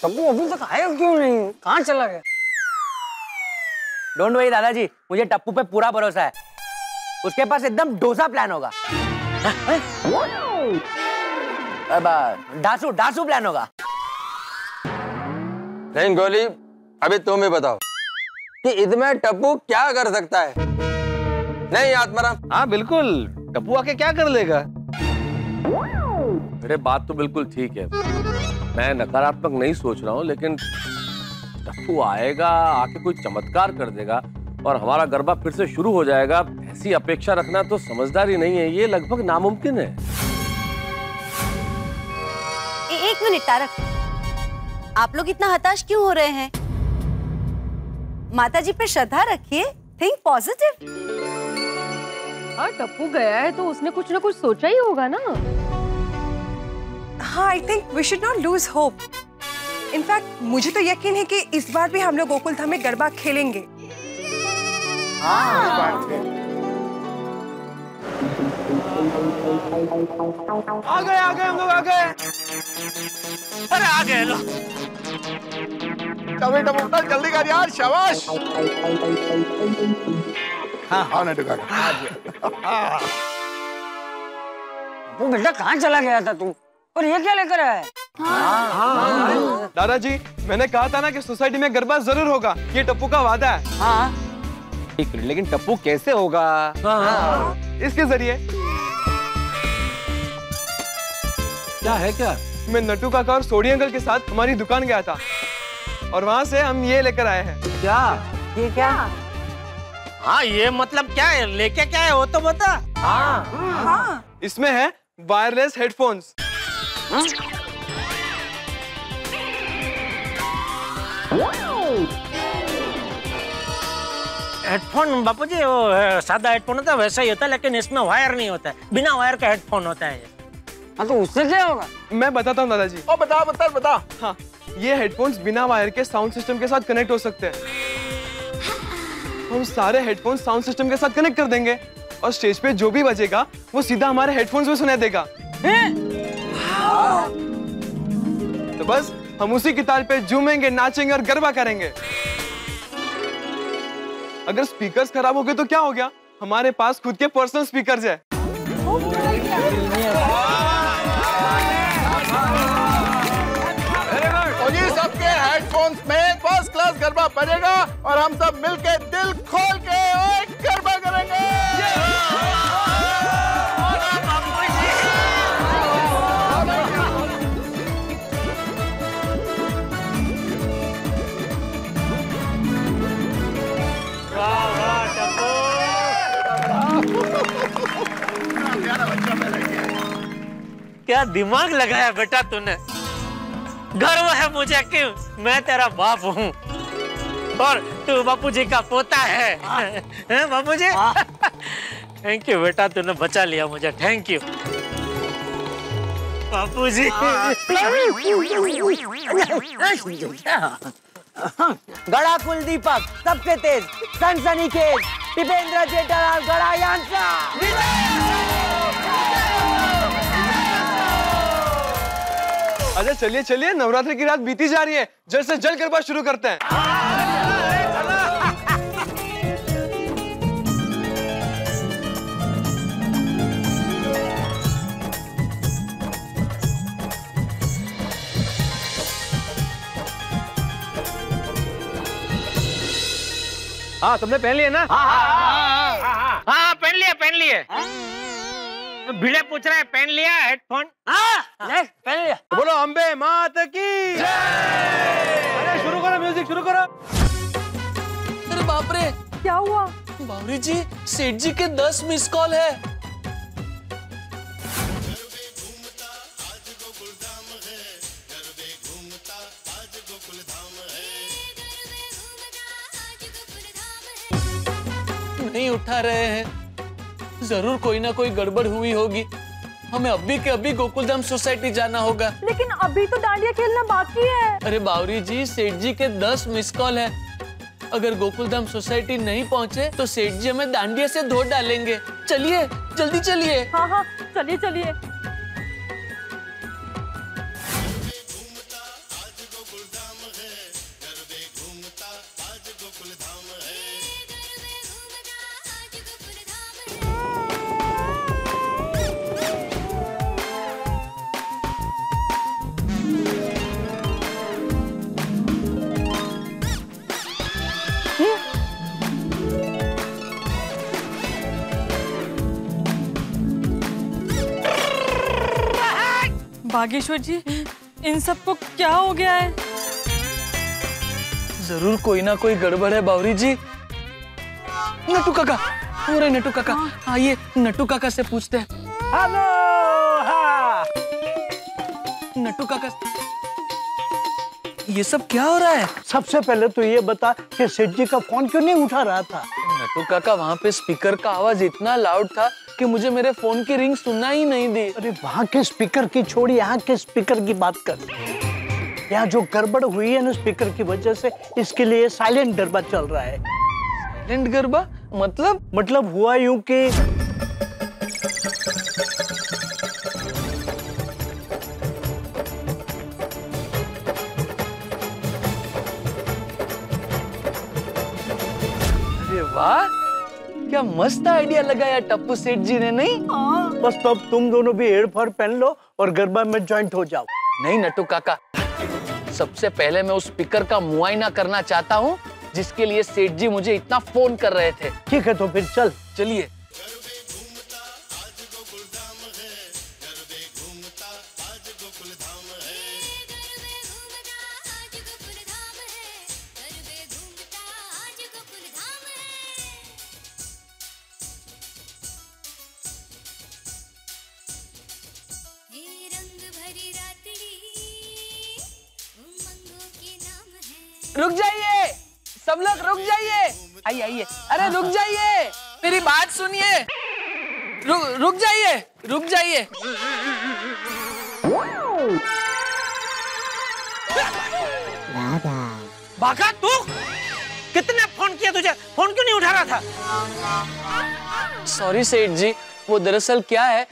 टप्पू अभी तक आया क्यों नहीं? कहाँ चला गया? डोंट वरी दादाजी, मुझे टप्पू पे पूरा भरोसा है। उसके पास एकदम डोसा प्लान होगा। डासू प्लान होगा। नहीं गोली, अभी तुम ही बताओ कि इसमें टप्पू क्या कर सकता है? नहीं आत्माराम। हाँ बिल्कुल, टप्पू आके क्या कर लेगा? मेरे बात तो बिल्कुल ठीक है। मैं नकारात्मक नहीं सोच रहा हूँ, लेकिन टप्पू आएगा, आके कोई चमत्कार कर देगा और हमारा गरबा फिर से शुरू हो जाएगा, ऐसी अपेक्षा रखना तो समझदारी नहीं है। ये लगभग नामुमकिन है। एक मिनट तारक, आप लोग इतना हताश क्यों हो रहे हैं? माता जी पे श्रद्धा रखिए, थिंक पॉजिटिव। हाँ, टप्पू गया है तो उसने कुछ ना कुछ सोचा ही होगा ना। हाँ, I think we should not lose hope. In fact मुझे तो यकीन है कि इस बार भी हम लोग गोकुल धाम में गरबा खेलेंगे। आ गए हम लोग आ गए। अरे आ गए लो। जल्दी कर यार, शाबाश। हाँ नट्टू काका। टप्पू बेटा कहाँ चला गया था तू? और ये क्या लेकर आया है? दादाजी, मैंने कहा था ना कि सोसाइटी में गरबा जरूर होगा। ये टप्पू का वादा है। हाँ। लेकिन टप्पू कैसे होगा? इसके जरिए। क्या है क्या? मैं नट्टू काका और सोडी अंकल के साथ हमारी दुकान गया था और वहाँ से हम ये लेकर आए हैं। क्या? ये क्या? हाँ, ये मतलब क्या है? लेके क्या है वो तो बता। हाँ। इसमें है वायरलेस हेडफोन्स। हेडफोन बापू जी, वो सादा हेडफोन होता है वैसा ही होता है, लेकिन इसमें वायर नहीं होता है, बिना वायर का हेडफोन होता है। हाँ तो उससे क्या होगा? मैं बताता हूँ दादाजी। ओ बता। हाँ, ये हेडफोन्स बिना वायर के साउंड सिस्टम के साथ कनेक्ट हो सकते हैं। हम सारे हेडफोन्स साउंड सिस्टम के साथ कनेक्ट कर देंगे और स्टेज पे जो भी बजेगा वो सीधा हमारे हेडफोन्स में सुनाई देगा। तो बस हम उसी की ताल पे झूमेंगे, नाचेंगे और गरबा करेंगे। अगर स्पीकर्स खराब हो गए तो क्या हो गया? हमारे पास खुद के पर्सनल स्पीकर्स है। सबके हेडफोन्स में फर्स्ट क्लास गरबा बजेगा और हम सब मिलके दिल खोल के गरबा करेंगे। क्या दिमाग लगाया बेटा तूने। गर्व है मुझे कि मैं तेरा बाप हूँ और तू बापूजी का पोता है। हैं बापूजी? थैंक यू बेटा, तूने बचा लिया मुझे, थैंक यू बापूजी। गड़ा कुलदीपक सबसे तेज सनसनीखेज दीपेंद्र जेठालाल गड़ा यांत्रा। अरे चलिए चलिए, नवरात्रि की रात बीती जा रही है, जल्द से जल्द गरबा शुरू करते हैं। हाँ तुमने पहन लिए ना? हाँ पहन लिए। भिड़े पूछ रहे हैं पहन लिया हेडफोन? पहन लिया। तो बोलो अम्बे मात की जय। अरे शुरू करो, म्यूजिक शुरू करो। अरे बाप रे, क्या हुआ? बावरी जी, सेठ जी के 10 मिस कॉल है। नहीं उठा रहे हैं, जरूर कोई ना कोई गड़बड़ हुई होगी। हमें अभी के अभी गोकुलधाम सोसाइटी जाना होगा। लेकिन अभी तो डांडिया खेलना बाकी है। अरे बावरी जी, सेठ जी के 10 मिस कॉल है। अगर गोकुलधाम सोसाइटी नहीं पहुंचे तो सेठ जी हमें डांडिया से धो डालेंगे। चलिए जल्दी चलिए। हाँ हाँ चलिए चलिए। बागेश्वर जी, इन सबको क्या हो गया है? जरूर कोई ना कोई गड़बड़ है बावरी जी। नट्टू काका, अरे नट्टू काका, आइए नट्टू काका से पूछते हैं। हेलो। हाँ। नट्टू काका, ये सब क्या हो रहा है? सबसे पहले तो ये बता कि सेठ जी का फोन क्यों नहीं उठा रहा था? नट्टू काका, वहाँ पे स्पीकर का आवाज इतना लाउड था कि मुझे मेरे फोन की रिंग सुनना ही नहीं दी। अरे वहाँ के स्पीकर की छोड़ी, यहाँ के स्पीकर की बात कर। यहाँ जो गड़बड़ हुई है ना स्पीकर की वजह से, इसके लिए साइलेंट गरबा चल रहा है। साइलेंट गरबा मतलब हुआ यूं कि अरे वाह, क्या मस्त आइडिया लगाया टप्पू सेठ जी ने। नहीं बस तो अब तुम दोनों भी हेडफोन पहन लो और गरबा में ज्वाइंट हो जाओ। नहीं नट्टू काका, सबसे पहले मैं उस स्पीकर का मुआयना करना चाहता हूँ जिसके लिए सेठ जी मुझे इतना फोन कर रहे थे। ठीक है तो फिर चल। चलिए। रुक जाइए, सब लोग रुक जाइए। आइए आइए, अरे रुक जाइए, मेरी बात सुनिए। रुक जाइए, रुक जाइए। बाका, तू कितने फोन किया तुझे? फोन क्यों नहीं उठा रहा था? सॉरी सेठ जी, वो दरअसल क्या है,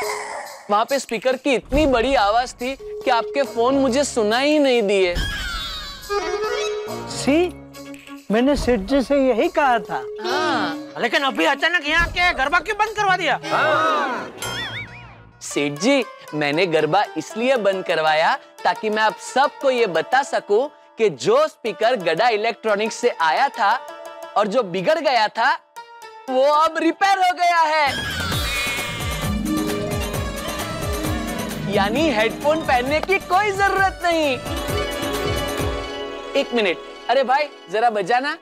वहाँ पे स्पीकर की इतनी बड़ी आवाज थी कि आपके फोन मुझे सुना ही नहीं दिए। मैंने सेठ जी से यही कहा था। हाँ। लेकिन अभी अचानक यहाँ के गरबा क्यों बंद करवा दिया? सेठ जी, मैंने गरबा इसलिए बंद करवाया ताकि मैं आप सबको ये बता सकूं कि जो स्पीकर गड़ा इलेक्ट्रॉनिक्स से आया था और जो बिगड़ गया था वो अब रिपेयर हो गया है। यानी हेडफोन पहनने की कोई जरूरत नहीं। एक मिनट, अरे भाई जरा बजाना।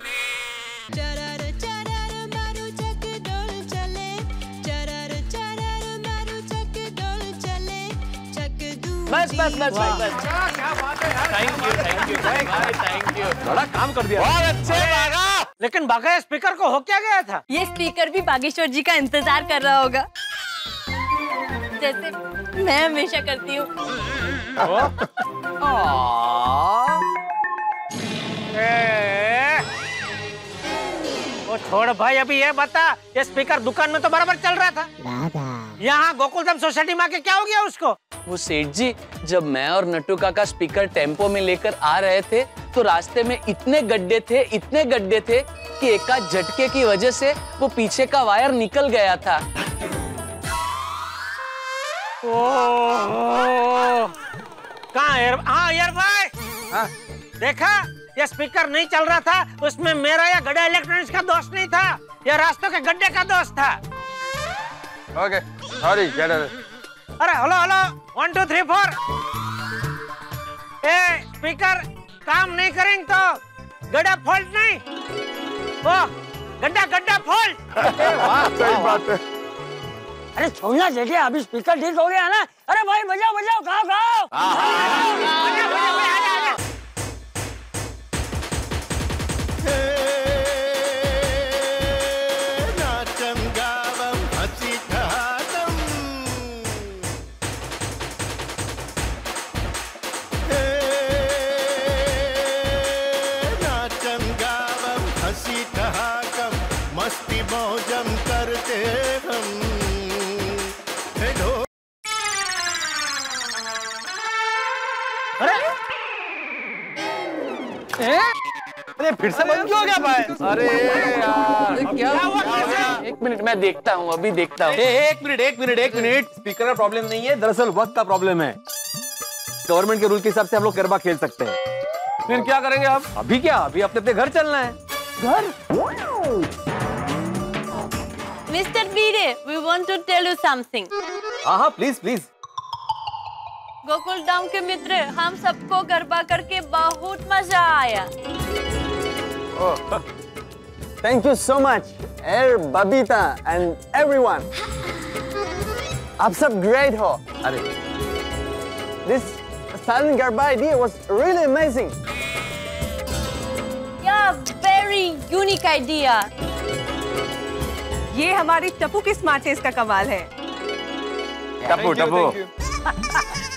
चक बस बस बस भाई बस। क्या बात है यार, थैंक यू थैंक यू। बड़ा काम कर दिया। बहुत अच्छे बागा। लेकिन बागा स्पीकर को हो क्या गया था? ये स्पीकर भी बागेश्वर जी का इंतजार कर रहा होगा, जैसे मैं हमेशा करती हूँ। वो छोड़ भाई, अभी ये बता, ये स्पीकर दुकान में तो बराबर चल रहा था, यहाँ गोकुलधाम सोसाइटी में आके क्या हो गया उसको? वो सेठ जी, जब मैं और नट्टू काका स्पीकर टेम्पो में लेकर आ रहे थे तो रास्ते में इतने गड्ढे थे कि एकाध झटके की वजह से वो पीछे का वायर निकल गया था। कहाँ यार भाई, देखा, ये स्पीकर नहीं चल रहा था, उसमें मेरा या गड़ा इलेक्ट्रॉनिक्स का दोष नहीं था, ये रास्तों के गड्ढे का दोष था। Okay, sorry. अरे हेलो 1 2 3 4। ए स्पीकर काम नहीं करेंगे तो गड्ढा फॉल्ट नहीं, वो गड्ढा फॉल्ट। सही बात है। अरे छोड़ना जेठे, अभी स्पीकर ठीक हो गया ना। अरे भाई बजाओ गाओ। नाचम गावम हसी ठहादम, नाचम गावम हसी ठहाकम, मस्ती मौजम करते हम। अरे फिर से बंद क्यों हो गया भाई? अरे यार क्या हुआ? एक मिनट मैं देखता हूँ, अभी देखता हूँ। एक मिनट। स्पीकर का प्रॉब्लम नहीं है, दरअसल वक्त का प्रॉब्लम है। गवर्नमेंट के रूल के हिसाब से हम लोग गरबा खेल सकते हैं। फिर क्या करेंगे आप? अभी क्या, अभी अपने घर चलना है। घर? Mister Bire, we want to tell you something. हाँ प्लीज। गोकुलधाम के मित्र, हम सबको गरबा करके बहुत मजा आया। थैंक यू सो मच एर बबीता एंड एवरीवन। आप सब ग्रेट हो। अरे this silent garba idea was really amazing. या वेरी यूनिक आइडिया। ये हमारी टप्पू की स्मार्टनेस का कमाल है। टप्पू।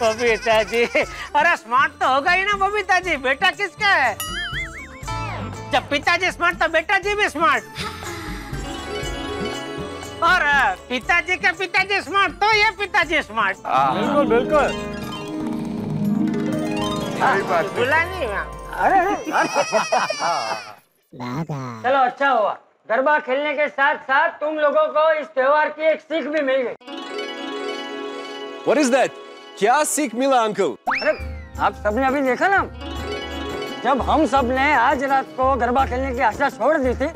बबीता जी, अरे स्मार्ट तो होगा ही ना बबीता जी, बेटा किसका है? जब पिताजी स्मार्ट तो बेटा जी भी स्मार्ट, और पिताजी के पिताजी स्मार्ट तो ये पिताजी स्मार्ट। बिल्कुल। सही बात है। बुला नहीं। चलो अच्छा हुआ, गरबा खेलने के साथ साथ तुम लोगों को इस त्योहार की एक सीख भी मिल गई। What is that? क्या सीख मिला अंकल? अरे आप सबने अभी देखा ना, जब हम सब ने आज रात को गरबा खेलने की आशा छोड़ दी थी,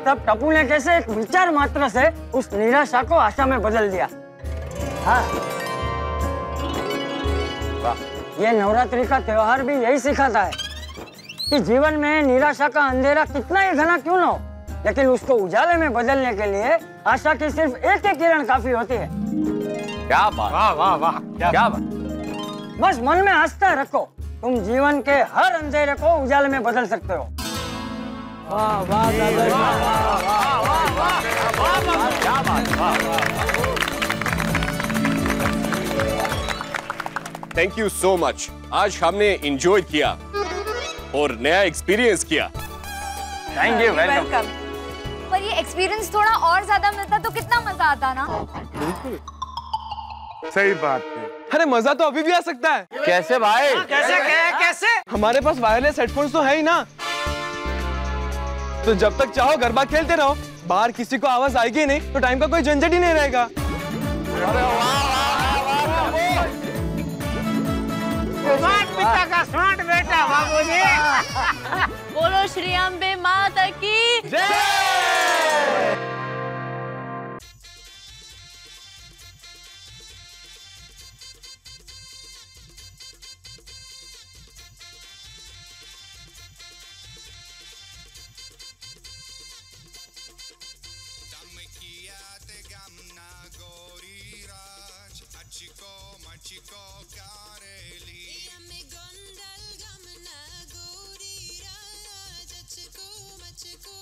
तब टप्पू ने कैसे एक विचार मात्र से उस निराशा को आशा में बदल दिया। हाँ, ये नवरात्रि का त्योहार भी यही सिखाता है कि जीवन में निराशा का अंधेरा कितना ही घना क्यों न हो, लेकिन उसको उजाले में बदलने के लिए आशा की सिर्फ एक ही किरण काफी होती है। क्या बात, वाह, क्या बात। बस मन में आस्था रखो, तुम जीवन के हर अंधेरे को उजाले में बदल सकते हो। Thank you so much. आज हमने एंजॉय किया और नया एक्सपीरियंस किया। Thank you, welcome. पर ये एक्सपीरियंस थोड़ा और ज्यादा मिलता तो कितना मजा आता ना। बिल्कुल सही बात है। अरे मजा तो अभी भी आ सकता है। कैसे भाई? कैसे? हमारे पास वायरलेस हेडफोन्स तो है ही ना, तो जब तक चाहो गरबा खेलते रहो, बाहर किसी को आवाज आएगी ही नहीं तो टाइम का कोई झंझट ही नहीं रहेगा। स्मार्ट पिता का स्मार्ट बेटा बाबूजी। बोलो श्री अम्बे माता की जय। मचिको कारेली यमे गोंडल गमना गोरी राया जचको मचको